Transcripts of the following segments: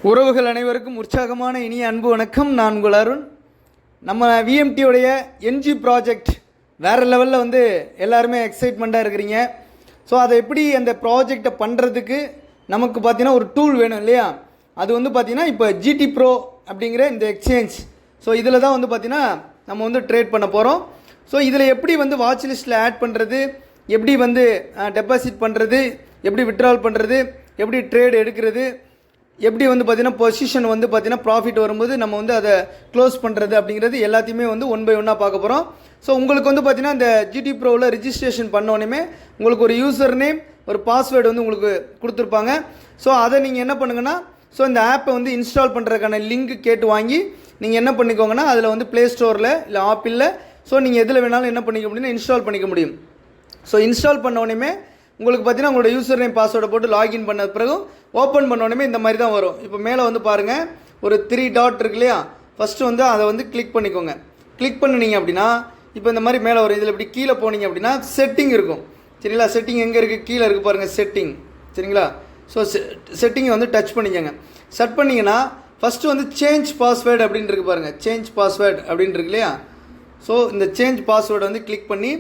உறவுகள் அனைவருக்கும் உற்சாகமான இனிய அன்பு வணக்கம். நான் உங்கள் அருண். நம்ம விஎம்டியோடைய என்ஜி ப்ராஜெக்ட் வேறு லெவலில் வந்து எல்லாருமே எக்ஸைட்மெண்ட்டாக இருக்கிறீங்க. ஸோ அதை எப்படி அந்த ப்ராஜெக்டை பண்ணுறதுக்கு நமக்கு பார்த்திங்கன்னா ஒரு டூல் வேணும் இல்லையா? அது வந்து பார்த்திங்கன்னா இப்போ ஜிடி ப்ரோ அப்படிங்கிற இந்த எக்ஸ்சேஞ்ச். ஸோ இதில் தான் வந்து பார்த்திங்கன்னா நம்ம வந்து ட்ரேட் பண்ண போகிறோம். ஸோ இதில் எப்படி வந்து வாட்ச் லிஸ்ட்டில் ஆட் பண்ணுறது, எப்படி வந்து டெபாசிட் பண்ணுறது, எப்படி விட்ரால் பண்ணுறது, எப்படி ட்ரேட் எடுக்கிறது, எப்படி வந்து பார்த்திங்கன்னா பொசிஷன் வந்து பார்த்திங்கன்னா ப்ராஃபிட் வரும்போது நம்ம வந்து அதை க்ளோஸ் பண்ணுறது அப்படிங்கிறது எல்லாத்தையுமே வந்து ஒன் பை ஒன்னாக பார்க்க போகிறோம். ஸோ உங்களுக்கு வந்து பார்த்திங்கன்னா இந்த ஜிடி ப்ரோவில் ரிஜிஸ்ட்ரேஷன் பண்ணோன்னே உங்களுக்கு ஒரு யூசர் நேம், ஒரு பாஸ்வேர்டு வந்து உங்களுக்கு கொடுத்துருப்பாங்க. ஸோ அதை நீங்கள் என்ன பண்ணுங்கன்னா, ஸோ இந்த ஆப்பை வந்து இன்ஸ்டால் பண்ணுறதுக்கான லிங்க் கேட்டு வாங்கி நீங்கள் என்ன பண்ணிக்கோங்கன்னா, அதில் வந்து ப்ளே ஸ்டோரில் இல்லை ஆப்பிளில், ஸோ நீங்கள் எதில் வேணாலும் என்ன பண்ணிக்க முடியும்னா இன்ஸ்டால் பண்ணிக்க முடியும். ஸோ இன்ஸ்டால் பண்ணோடனே உங்களுக்கு பார்த்தீங்கன்னா உங்களோட யூசர் நேம் பாஸ்வேர்டை போட்டு லாகின் பண்ண பிறகு ஓப்பன் பண்ணோடனே இந்த மாதிரி தான் வரும். இப்போ மேலே வந்து பாருங்கள் ஒரு 3 டாட் இருக்கு இல்லையா? ஃபஸ்ட்டு வந்து அதை வந்து கிளிக் பண்ணிக்கோங்க. கிளிக் பண்ணினீங்க அப்படின்னா இப்போ இந்த மாதிரி மேலே வரும். இதில் இப்படி கீழே போனீங்க அப்படின்னா செட்டிங் இருக்கும். சரிங்களா? செட்டிங் எங்கே இருக்குது? கீழே இருக்குது பாருங்கள் செட்டிங். சரிங்களா? ஸோ செட்டிங்கை வந்து டச் பண்ணிக்கோங்க. செட் பண்ணிங்கன்னா ஃபஸ்ட்டு வந்து சேஞ்ச் பாஸ்வேர்டு அப்படின்னு இருக்கு பாருங்கள். சேஞ்ச் பாஸ்வேர்டு அப்படின்னு இருக்கு இல்லையா? ஸோ இந்த சேஞ்ச் பாஸ்வேர்டை வந்து கிளிக் பண்ணி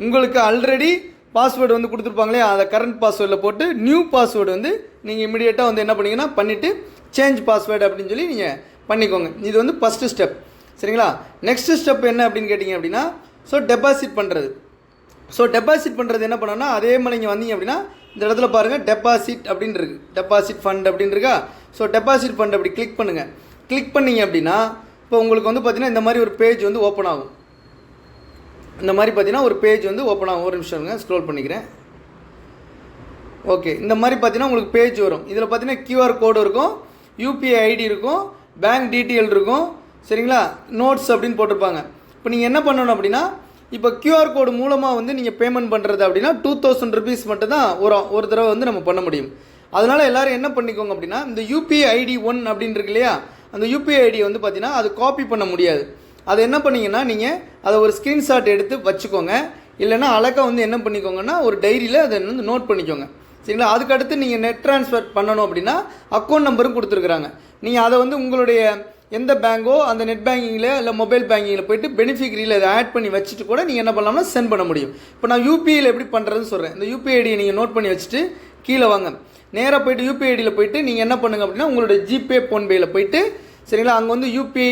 உங்களுக்கு ஆல்ரெடி பாஸ்வேர்டு வந்து கொடுத்துருப்பாங்களே அதை கரண்ட் பாஸ்வேர்டில் போட்டு நியூ பாஸ்வேர்டு வந்து நீங்கள் இமீடியட்டாக வந்து என்ன பண்ணிங்கன்னா பண்ணிவிட்டு சேஞ்ச் பாஸ்வேர்டு அப்படின்னு சொல்லி நீங்கள் பண்ணிக்கோங்க. இது வந்து ஃபஸ்ட்டு ஸ்டெப். சரிங்களா? நெக்ஸ்ட்டு ஸ்டெப் என்ன அப்படின்னு கேட்டிங்க அப்படின்னா, ஸோ டெபாசிட் பண்ணுறது. ஸோ டெபாசிட் பண்ணுறது என்ன பண்ணோன்னா, அதே மாதிரி நீங்கள் வந்தீங்க அப்படின்னா இந்த இடத்துல பாருங்கள் டெபாசிட் அப்படின்னு இருக்குது. டெபாசிட் ஃபண்ட் அப்படின்னு இருக்கா? ஸோ டெபாசிட் ஃபண்ட் அப்படி கிளிக் பண்ணுங்கள். கிளிக் பண்ணிங்க அப்படின்னா இப்போ உங்களுக்கு வந்து பார்த்திங்கன்னா இந்த மாதிரி ஒரு பேஜ் வந்து ஓப்பன் ஆகும். இந்த மாதிரி பார்த்தீங்கன்னா ஒரு பேஜ் வந்து ஓப்பன் ஆகும். ஒரு நிமிஷம்ங்க, ஸ்க்ரோல் பண்ணிக்கிறேன். ஓகே, இந்த மாதிரி பார்த்தீங்கன்னா உங்களுக்கு பேஜ் வரும். இதில் பார்த்தீங்கன்னா கியூஆர் கோடு இருக்கும், யூபிஐ ஐடி இருக்கும், பேங்க் டீட்டெயில் இருக்கும். சரிங்களா? நோட்ஸ் அப்படின்னு போட்டிருப்பாங்க. இப்போ நீங்கள் என்ன பண்ணணும் அப்படின்னா, இப்போ கியூஆர் கோடு மூலமாக வந்து நீங்கள் பேமெண்ட் பண்ணுறது அப்படின்னா 2000 ருபீஸ் மட்டும் தான் ஒரு தடவை வந்து நம்ம பண்ண முடியும். அதனால் எல்லோரும் என்ன பண்ணிக்கோங்க அப்படின்னா, இந்த யூபிஐ ஐடி 1 அப்படின்னு இருக்கு இல்லையா? அந்த யூபிஐ ஐடியை வந்து பார்த்தீங்கன்னா அது காப்பி பண்ண முடியாது. அதை என்ன பண்ணிங்கன்னா நீங்கள் அதை ஒரு ஸ்க்ரீன்ஷாட் எடுத்து வச்சுக்கோங்க. இல்லைனா அழகாக வந்து என்ன பண்ணிக்கோங்கன்னா ஒரு டைரியில் அதை வந்து நோட் பண்ணிக்கோங்க. சரிங்களா? அதுக்கடுத்து நீங்கள் நெட் ட்ரான்ஸ்ஃபர் பண்ணணும் அப்படின்னா அக்கௌண்ட் நம்பரும் கொடுத்துருக்குறாங்க. நீங்கள் அதை வந்து உங்களுடைய எந்த பேங்கோ அந்த நெட் பேங்கிங்கில் இல்லை மொபைல் பேங்கிங்கில் போய்ட்டு பெனிஃபிஷரியில் அதை ஆட் பண்ணி வச்சுட்டு கூட நீங்கள் என்ன பண்ணலாம்னா சென்ட் பண்ண முடியும். இப்போ நான் யூபிஐயில் எப்படி பண்ணுறதுன்னு சொல்கிறேன். இந்த யூபிஐ ஐடியை நீங்கள் நோட் பண்ணி வச்சுட்டு கீழே வாங்க. நேராக போய்ட்டு யூபிஐ ஐடியில் போய்ட்டு நீங்கள் என்ன பண்ணுங்க அப்படின்னா உங்களுடைய ஜிபே ஃபோன்பேயில் போய்ட்டு, சரிங்களா, அங்கே வந்து யூபிஐ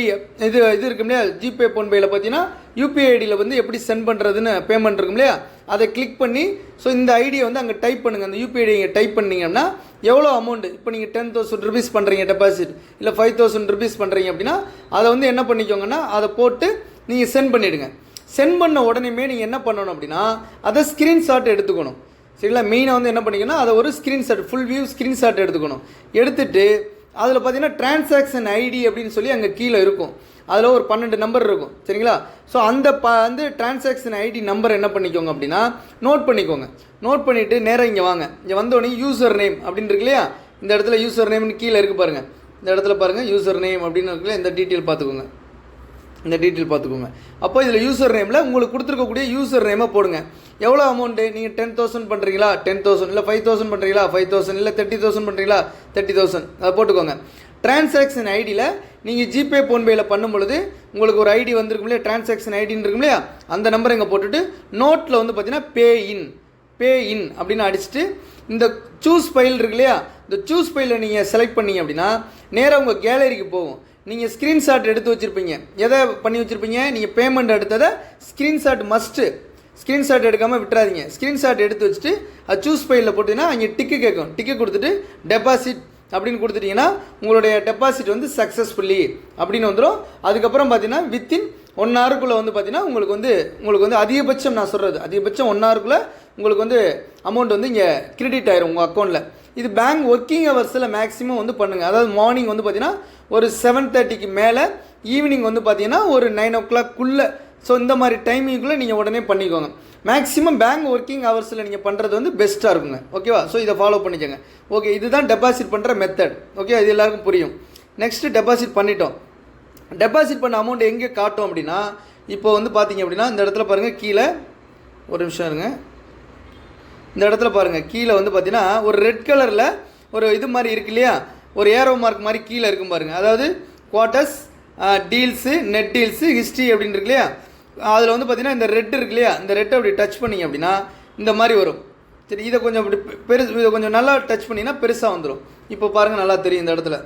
இது இருக்கும் இல்லையா? ஜிபே ஃபோன்பேயில் பார்த்தீங்கன்னா யூபிஐ ஐடியில் வந்து எப்படி சென்ட் பண்ணுறதுன்னு பேமெண்ட் இருக்கும் இல்லையா? அதை கிளிக் பண்ணி ஸோ இந்த ஐடியை வந்து அங்கே டைப் பண்ணுங்கள். அந்த யூபிஐ ஐடியை டைப் பண்ணிங்கன்னா எவ்வளோ அமௌண்ட்டு, இப்போ நீங்கள் 10,000 ருபீஸ் பண்ணுறீங்க டெபாசிட், இல்லை 5,000 ருபீஸ் பண்ணுறீங்க அப்படின்னா அதை வந்து என்ன பண்ணிக்கோங்கன்னா அதை போட்டு நீங்கள் சென்ட் பண்ணிவிடுங்க. சென்ட் பண்ண உடனேமே நீங்கள் என்ன பண்ணணும் அப்படின்னா அதை ஸ்க்ரீன்ஷாட் எடுத்துக்கணும். சரிங்களா? மெயினாக வந்து என்ன பண்ணிங்கன்னா அதை ஒரு ஸ்க்ரீன்ஷாட் ஃபுல் வியூ ஸ்க்ரீன்ஷாட் எடுத்துக்கணும். எடுத்துகிட்டு அதில் பார்த்தீங்கன்னா டிரான்சாக்ஷன் ஐடி அப்படின்னு சொல்லி அங்கே கீழே இருக்கும். அதில் ஒரு 12 நம்பர் இருக்கும். சரிங்களா? ஸோ அந்த வந்து டிரான்சாக்ஷன் ஐடி நம்பர் என்ன பண்ணிக்கோங்க அப்படின்னா நோட் பண்ணிக்கோங்க. நோட் பண்ணிவிட்டு நேராக இங்கே வாங்க. இங்கே வந்தோடனே யூசர் நேம் அப்படின்னு இருக்கு இல்லையா? இந்த இடத்துல யூசர் நேம்னு கீழே இருக்குது பாருங்கள். இந்த இடத்துல பாருங்கள் யூசர் நேம் அப்படின்னு இருக்குல்ல, இந்த டீட்டெயில் பார்த்துக்கோங்க. அப்போ இதில் யூசர் நேமில் உங்களுக்கு கொடுத்துருக்கக்கூடிய யூசர் நேமை போடுங்க. எவ்வளோ அமௌண்ட்டு, நீங்கள் 10,000 பண்ணுறீங்களா 10,000, இல்லை 5,000 பண்ணுறீங்களா 5,000, இல்லை 30,000 பண்ணுறீங்களா 30,000 அதை போட்டுக்கோங்க. டிரான்சாக்ஷன் ஐடியில் நீங்கள் ஜிபே ஃபோன்பேயில் பண்ணும் பொழுது உங்களுக்கு ஒரு ஐடி வந்திருக்கும் இல்லையா? டிரான்சாக்ஷன் ஐடின்னு இருக்கும் இல்லையா? அந்த நம்பரை இங்கே போட்டுட்டு நோட்டில் வந்து பார்த்தீங்கன்னா பே இன் அப்படின்னு அடிச்சுட்டு இந்த சூஸ் ஃபைல் இருக்கு இல்லையா? இந்த சூஸ் ஃபைலில் நீங்கள் செலக்ட் பண்ணீங்க அப்படின்னா நேராக உங்கள் கேலரிக்கு போகும். நீங்கள் ஸ்க்ரீன்ஷாட் எடுத்து வச்சுருப்பீங்க. எதை பண்ணி வச்சுருப்பீங்க? நீங்கள் பேமெண்ட் எடுத்ததை ஸ்க்ரீன்ஷாட் மஸ்ட்டு. ஸ்க்ரீன்ஷாட் எடுக்காமல் விட்டுறாதீங்க. ஸ்க்ரீன்ஷாட் எடுத்து வச்சுட்டு அது சூஸ் ஃபைலில் போட்டிங்கன்னா அங்கே டிக்கு கேட்கும். டிக்கு கொடுத்துட்டு டெபாசிட் அப்படின்னு கொடுத்துட்டிங்கன்னா உங்களுடைய டெபாசிட் வந்து சக்ஸஸ்ஃபுல்லி அப்படின்னு வந்துடும். அதுக்கப்புறம் பார்த்தீங்கன்னா வித்தின் 1 ஹவருக்குள்ளே வந்து பார்த்தீங்கன்னா உங்களுக்கு வந்து அதிகபட்சம் நான் சொல்கிறது அதிகபட்சம் 1 ஹவருக்குள்ளே உங்களுக்கு வந்து அமௌண்ட் வந்து இங்கே கிரெடிட் ஆயிரும் உங்கள் அக்கௌண்ட்டில். இது பேங்க் ஒர்க்கிங் ஹவர்ஸில் மேக்ஸிமம் வந்து பண்ணுங்கள். அதாவது மார்னிங் வந்து பார்த்தீங்கன்னா ஒரு 7:30க்கு மேலே, ஈவினிங் வந்து பார்த்தீங்கன்னா ஒரு 9 o'clock. ஸோ இந்த மாதிரி டைமிங்குள்ளே நீங்கள் உடனே பண்ணிக்கோங்க. மேக்ஸிமம் பேங்க் ஒர்க்கிங் ஹவர்ஸில் நீங்கள் பண்ணுறது வந்து பெஸ்ட்டாக இருக்குங்க. ஓகேவா? ஸோ இதை ஃபாலோ பண்ணிக்கோங்க. ஓகே, இதுதான் டெபாசிட் பண்ணுற மெத்தட். ஓகே, இது எல்லாருக்கும் புரியும். நெக்ஸ்ட்டு டெபாசிட் பண்ணிட்டோம். டெபாசிட் பண்ண அமௌண்ட் எங்கே காட்டும் அப்படின்னா இப்போ வந்து பார்த்தீங்க அப்படின்னா இந்த இடத்துல பாருங்கள் கீழே ஒரு நிமிஷம் இருங்க. இந்த இடத்துல பாருங்கள் கீழே வந்து பார்த்தீங்கன்னா ஒரு ரெட் கலரில் ஒரு இது மாதிரி இருக்கு இல்லையா? ஒரு ஏரோ மார்க் மாதிரி கீழே இருக்கும் பாருங்கள், அதாவது quarters, deals, net deals, history அப்படின்னு இருக்கு இல்லையா. அதில் வந்து பார்த்தீங்கன்னா இந்த ரெட் இருக்கு இல்லையா, இந்த ரெட்டை அப்படி டச் பண்ணிங்க அப்படின்னா இந்த மாதிரி வரும். சரி, இதை கொஞ்சம் அப்படி இதை கொஞ்சம் நல்லா டச் பண்ணிங்கன்னா பெருசாக வந்துடும். இப்போ பாருங்கள், நல்லா தெரியும் இந்த இடத்துல.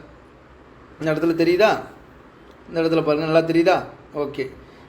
இந்த இடத்துல தெரியுதா? இந்த இடத்துல பாருங்கள், நல்லா தெரியுதா? ஓகே.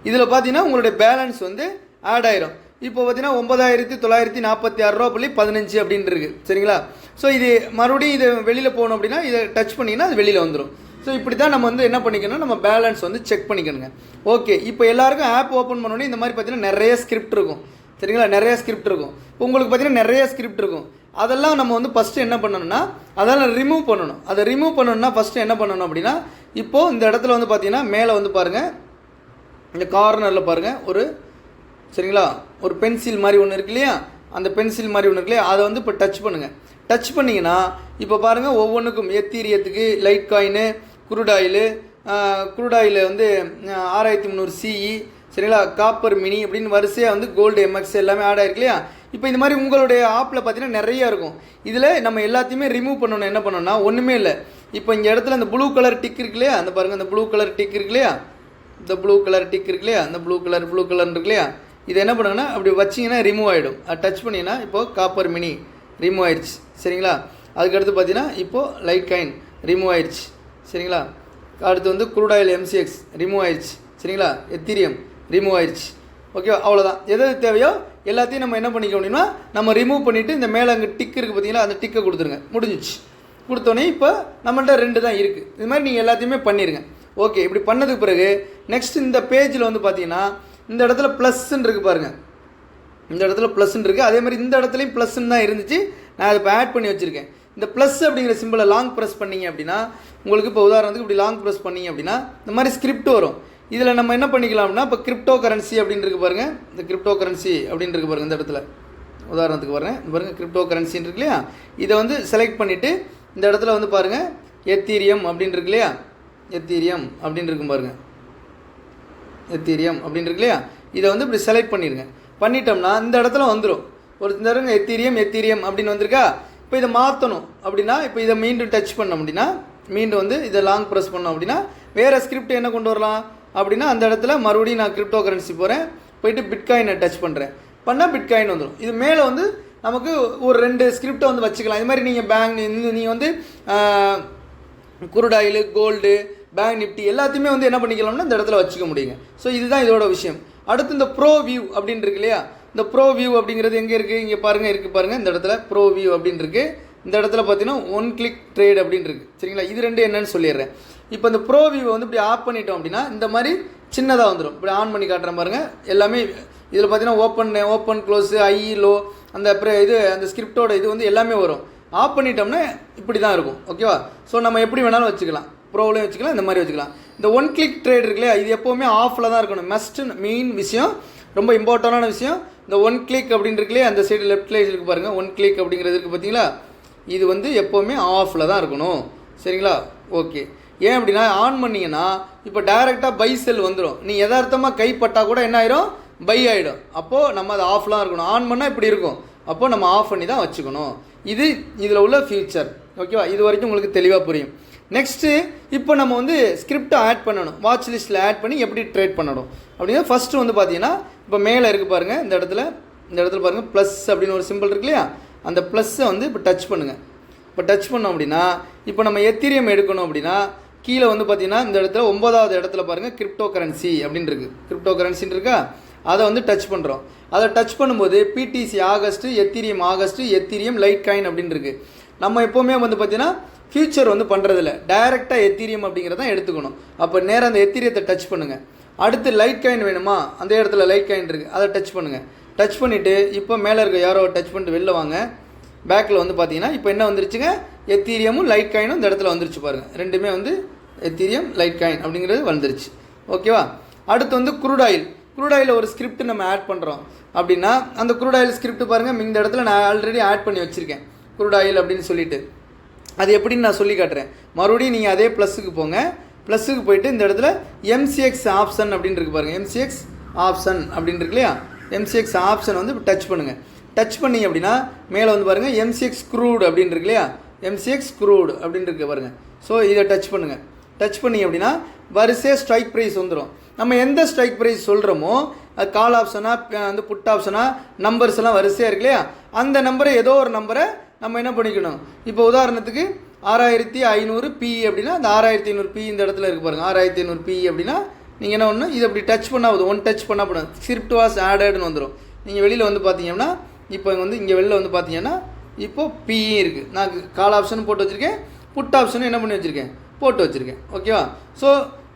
இதில் பார்த்தீங்கன்னா உங்களுடைய பேலன்ஸ் வந்து ஆட் ஆயிரும். இப்போ பார்த்தீங்கன்னா 9946.15 அப்படின்னு இருக்குது. சரிங்களா? ஸோ இது மறுபடியும் இது வெளியில் போகணும் அப்படின்னா இதை டச் பண்ணிங்கன்னா அது வெளியில் வந்துடும். ஸோ இப்படி தான் நம்ம வந்து என்ன பண்ணிக்கணும், நம்ம பேலன்ஸ் வந்து செக் பண்ணிக்கணுங்க. ஓகே. இப்போ எல்லாருக்கும் ஆப் ஓப்பன் பண்ணோன்னே இந்த மாதிரி பார்த்தீங்கன்னா நிறைய ஸ்கிரிப்ட் இருக்கும். சரிங்களா? நிறைய ஸ்கிரிப்ட் இருக்கும். உங்களுக்கு பார்த்தீங்கன்னா நிறைய ஸ்கிரிப்ட் இருக்கும். அதெல்லாம் நம்ம வந்து ஃபஸ்ட்டு என்ன பண்ணணும்னா அதெல்லாம் ரிமூவ் பண்ணணும். அதை ரிமூவ் பண்ணணும்னா ஃபஸ்ட்டு என்ன பண்ணணும் அப்படின்னா, இப்போது இந்த இடத்துல வந்து பார்த்தீங்கன்னா மேலே வந்து பாருங்கள், இந்த கார்னரில் பாருங்கள் ஒரு, சரிங்களா, ஒரு பென்சில் மாதிரி ஒன்று இருக்கு இல்லையா, அந்த பென்சில் மாதிரி ஒன்று இருக்கு இல்லையா, அதை வந்து இப்போ டச் பண்ணுங்கள். டச் பண்ணிங்கன்னா இப்போ பாருங்கள் ஒவ்வொன்றுக்கும் எத்தீரியத்துக்கு லைட் காயினு, குரூடாயில் வந்து 6300 CE, சரிங்களா, காப்பர் மினி அப்படின்னு வரிசையாக வந்து கோல்டு MX எல்லாமே ஆட் ஆயிருக்கு இல்லையா. இப்போ இந்த மாதிரி உங்களுடைய ஆப்பில் பார்த்தீங்கன்னா நிறையா இருக்கும். இதில் நம்ம எல்லாத்தையுமே ரிமூவ் பண்ணணும். என்ன பண்ணணும்னா ஒன்றுமே இல்லை. இப்போ இந்த இடத்துல அந்த ப்ளூ கலர் டிக் இருக்கு இல்லையா, அந்த பாருங்கள், அந்த ப்ளூ கலர் டிக் இருக்கு இல்லையா, இந்த ப்ளூ கலர் டிக் இருக்கு இல்லையா, அந்த ப்ளூ கலர் இருக்கு இல்லையா, இதை என்ன பண்ணுங்கன்னா அப்படி வச்சிங்கன்னா ரிமூவ் ஆகிடும். அது டச் பண்ணிங்கன்னா இப்போது காப்பர் மினி ரிமூவ் ஆயிடுச்சு. சரிங்களா? அதுக்கடுத்து பார்த்தீங்கன்னா இப்போது லைட் காயின் ரிமூவ் ஆயிடுச்சு. சரிங்களா? அடுத்து வந்து குரூடாயில் MCX ரிமூவ் ஆயிடுச்சு. சரிங்களா? எத்தீரியம் ரிமூவ் ஆயிடுச்சு. ஓகே, அவ்வளோதான். எது தேவையோ எல்லாத்தையும் நம்ம என்ன பண்ணிக்க முடியும்னா நம்ம ரிமூவ் பண்ணிவிட்டு இந்த மேலே அங்கே டிக் இருக்குது பார்த்தீங்களா, அந்த டிக்கை கொடுத்துருங்க. முடிஞ்சிச்சு. கொடுத்தோன்னே இப்போ நம்மள்ட்ட 2 தான் இருக்குது. இது மாதிரி நீங்கள் எல்லாத்தையுமே பண்ணிடுங்க. ஓகே. இப்படி பண்ணதுக்கு பிறகு நெக்ஸ்ட் இந்த பேஜில் வந்து பார்த்தீங்கன்னா இந்த இடத்துல ப்ளஸ்ன்னு இருக்குது பாருங்கள், இந்த இடத்துல ப்ளஸ்ன்னு இருக்குது. அதே மாதிரி இந்த இடத்துலையும் ப்ளஸ்ன்னு தான் இருந்துச்சு. நான் அதை இப்போ ஆட் பண்ணி வச்சுருக்கேன். இந்த ப்ளஸ் அப்படிங்கிற சிம்பிளை லாங் ப்ரெஸ் பண்ணிங்க அப்படின்னா உங்களுக்கு இப்போ உதாரணத்துக்கு இப்படி லாங் ப்ரெஸ் பண்ணிங்க அப்படின்னா இந்த மாதிரி ஸ்கிரிப்ட் வரும். இதில் நம்ம என்ன பண்ணிக்கலாம் அப்படின்னா இப்போ கிரிப்டோ கரன்சி அப்படின்னு இருக்கு பாருங்கள், இந்த கிரிப்டோ கரன்சி அப்படின்னு இருக்கு பாருங்கள். இந்த இடத்துல உதாரணத்துக்கு பாருங்கள் கிரிப்டோ கரன்சின்னு இருக்கு இல்லையா, இதை வந்து செலக்ட் பண்ணிவிட்டு இந்த இடத்துல வந்து பாருங்கள் எத்தீரியம் அப்படின்னு இருக்கு இல்லையா, எத்தீரியம் அப்படின்னு இருக்கும் பாருங்கள், எத்தீரியம் அப்படின்னு இருக்கு இல்லையா, இதை வந்து இப்படி செலக்ட் பண்ணிடுங்க. பண்ணிட்டோம்னா இந்த இடத்துல வந்துடும். ஒரு தடவை எத்தீரியம் அப்படின்னு வந்திருக்கா. இப்போ இதை மாற்றணும் அப்படின்னா இப்போ இதை மீண்டும் டச் பண்ணோம் அப்படின்னா மீண்டும் வந்து இதை லாங் ப்ரெஸ் பண்ணோம் அப்படின்னா வேறு ஸ்கிரிப்ட் என்ன கொண்டு வரலாம் அப்படின்னா அந்த இடத்துல மறுபடியும் நான் கிரிப்டோ கரன்சி போகிறேன், போயிட்டு பிட்காயினை டச் பண்ணுறேன், பண்ணால் பிட்காயின் வந்துடும். இது மேலே வந்து நமக்கு ஒரு 2 ஸ்கிரிப்டை வந்து வச்சுக்கலாம். இது மாதிரி நீங்கள் நீங்கள் வந்து குரூடாயில், கோல்டு, பேங்க் நிஃப்டி எல்லாத்தையுமே வந்து என்ன பண்ணிக்கலாம்னா இந்த இடத்துல வச்சுக்க முடியுங்க. ஸோ இதுதான் இதோட விஷயம். அடுத்து இந்த ப்ரோ வியூ அப்படின்னு இருக்கு இல்லையா, இந்த ப்ரோ வியூ அப்படிங்கிறது எங்கே இருக்குது, இங்கே பாருங்கள் இருக்குது பாருங்கள், இந்த இடத்துல ப்ரோ வியூ அப்படின்னு இருக்குது. இந்த இடத்துல பார்த்தீங்கன்னா 1 கிளிக் ட்ரேட் அப்படின்னு இருக்குது. சரிங்களா? இது 2 என்னன்னு சொல்லிடுறேன். இப்போ இந்த ப்ரோ வியூவை வந்து இப்படி ஆஃப் பண்ணிட்டோம் அப்படின்னா இந்த மாதிரி சின்னதாக வந்துடும். இப்படி ஆன் பண்ணி காட்டுறேன் பாருங்கள். எல்லாமே இதில் பார்த்தீங்கன்னா ஓப்பன் க்ளோஸ், லோ, அந்த அந்த ஸ்கிரிப்டோட இது வந்து எல்லாமே வரும். ஆஃப் பண்ணிட்டோம்னா இப்படி தான் இருக்கும். ஓகேவா? ஸோ நம்ம எப்படி வேணாலும் வச்சுக்கலாம், ப்ரோவிலையும் வச்சுக்கலாம், இந்த மாதிரி வச்சுக்கலாம். இந்த 1 கிளிக் ட்ரேட் இருக்கு இல்லையா, இது எப்போவுமே ஆஃபில் தான் இருக்கணும். மெயின் விஷயம், ரொம்ப இம்பார்ட்டண்டான விஷயம். இந்த 1 கிளிக் அப்படின்னு இருக்கு இல்லையா, அந்த சைடு லெஃப்ட் சைடு இருக்குது பாருங்கள், 1 கிளிக் அப்படிங்கிறது இருக்குது பார்த்தீங்களா, இது வந்து எப்போவுமே ஆஃபில் தான் இருக்கணும். சரிங்களா? ஓகே. ஏன் அப்படின்னா ஆன் பண்ணிங்கன்னா இப்போ டைரெக்டாக பை செல் வந்துடும். நீ யதார்த்தமாக கைப்பட்டால் கூட என்ன ஆயிரும், பை ஆகிடும். அப்போது நம்ம அதை ஆஃப்லாம் இருக்கணும். ஆன் பண்ணால் இப்படி இருக்கும். அப்போது நம்ம ஆஃப் பண்ணி தான் வச்சுக்கணும். இது இதில் உள்ள ஃபியூச்சர். ஓகேவா? இது வரைக்கும் உங்களுக்கு தெளிவாக புரியும். நெக்ஸ்ட்டு இப்போ நம்ம வந்து ஸ்கிரிப்டை ஆட் பண்ணணும். வாட்ச் லிஸ்ட்டில் ஆட் பண்ணி எப்படி ட்ரேட் பண்ணணும் அப்படின்னா ஃபஸ்ட்டு வந்து பார்த்தீங்கன்னா இப்போ மேலே இருக்குது பாருங்கள், இந்த இடத்துல பாருங்கள் ப்ளஸ் அப்படின்னு ஒரு சிம்பிள் இருக்கு இல்லையா, அந்த ப்ளஸ்ஸை வந்து இப்போ டச் பண்ணுங்கள். இப்போ டச் பண்ணோம் அப்படின்னா இப்போ நம்ம எத்தீரியம் எடுக்கணும் அப்படின்னா கீழே வந்து பார்த்தீங்கன்னா இந்த இடத்துல 9வது இடத்துல பாருங்கள் கிரிப்டோ கரன்சி அப்படின்னு இருக்குது. கிரிப்டோ கரன்சின்னு இருக்கா, அதை வந்து டச் பண்ணுறோம். அதை டச் பண்ணும்போது BTC August, ethereum litecoin அப்படின்னு இருக்குது. நம்ம எப்போவுமே வந்து பார்த்தீங்கன்னா ஃபியூச்சர் வந்து பண்ணுறதில்ல, டைரெக்டாக எத்தீரியம் அப்படிங்கிறதான் எடுத்துக்கணும். அப்போ நேராக அந்த எத்தீரியத்தை டச் பண்ணுங்கள். அடுத்து லைட் காயின் வேணுமா, அந்த இடத்துல லைட் காயின் இருக்குது, அதை டச் பண்ணுங்கள். டச் பண்ணிவிட்டு இப்போ மேலே இருக்க யாரோ டச் பண்ணிட்டு வெளில வாங்க. பேக்கில் வந்து பார்த்தீங்கன்னா இப்போ என்ன வந்துருச்சுங்க, எத்தீரியமும் லைட் காயினும் இந்த இடத்துல வந்துருச்சு பாருங்கள். ரெண்டுமே வந்து எத்தீரியம் லைட் காயின் அப்படிங்கிறது வந்துருச்சு. ஓகேவா? அடுத்து வந்து குரூடாயில் ஒரு ஸ்கிரிப்ட் நம்ம ஆட் பண்ணுறோம் அப்படின்னா அந்த குரூடாயில் ஸ்கிரிப்ட் பாருங்கள், இந்த இடத்துல நான் ஆல்ரெடி ஆட் பண்ணி வச்சுருக்கேன் குரூடாயில் அப்படின்னு சொல்லிட்டு. அது எப்படின்னு நான் சொல்லி காட்டுறேன். மறுபடியும் நீங்கள் அதே ப்ளஸ்ஸுக்கு போங்க. ப்ளஸ்ஸுக்கு போயிட்டு இந்த இடத்துல MCX ஆப்ஷன் அப்படின்னு இருக்கு பாருங்கள், MCX ஆப்ஷன் அப்படின்னு இருக்கு இல்லையா, MCX ஆப்ஷன் வந்து டச் பண்ணுங்கள். டச் பண்ணிங்க அப்படின்னா மேலே வந்து பாருங்கள் MCX க்ரூட் அப்படின்னு இருக்கு இல்லையா, MCX க்ரூடு அப்படின்னு இருக்கு பாருங்கள். ஸோ இதை டச் பண்ணுங்கள். டச் பண்ணி அப்படின்னா வரிசையாக ஸ்ட்ரைக் ப்ரைஸ் வந்துடும். நம்ம எந்த ஸ்ட்ரைக் ப்ரைஸ் சொல்கிறோமோ கால் ஆப்ஷனாக வந்து புட் ஆப்ஷனாக நம்பர்ஸ் எல்லாம் வரிசையாக இருக்கு இல்லையா, அந்த நம்பரை ஏதோ ஒரு நம்பரை நம்ம என்ன பண்ணிக்கணும். இப்போ உதாரணத்துக்கு 6500 PE அப்படின்னா அந்த 6500 PE இந்த இடத்துல இருக்குது பாருங்கள். 6500 PE அப்படின்னா நீங்கள் என்ன பண்ணணும், இது அப்படி டச் பண்ணால் போதும். ஒன் டச் பண்ணால் போதும், ஸ்கிரிப்ட் வாஸ் ஆடட்னு வந்துடும். நீங்கள் வெளியில் வந்து பார்த்தீங்கன்னா இப்போ வந்து இங்கே வெளியில் வந்து பார்த்தீங்கன்னா இப்போது PE இருக்குது. நான் கால் ஆப்ஷன் போட்டு வச்சுருக்கேன், புட் ஆப்ஷனும் என்ன பண்ணி வச்சுருக்கேன், போட்டு வச்சுருக்கேன். ஓகேவா? ஸோ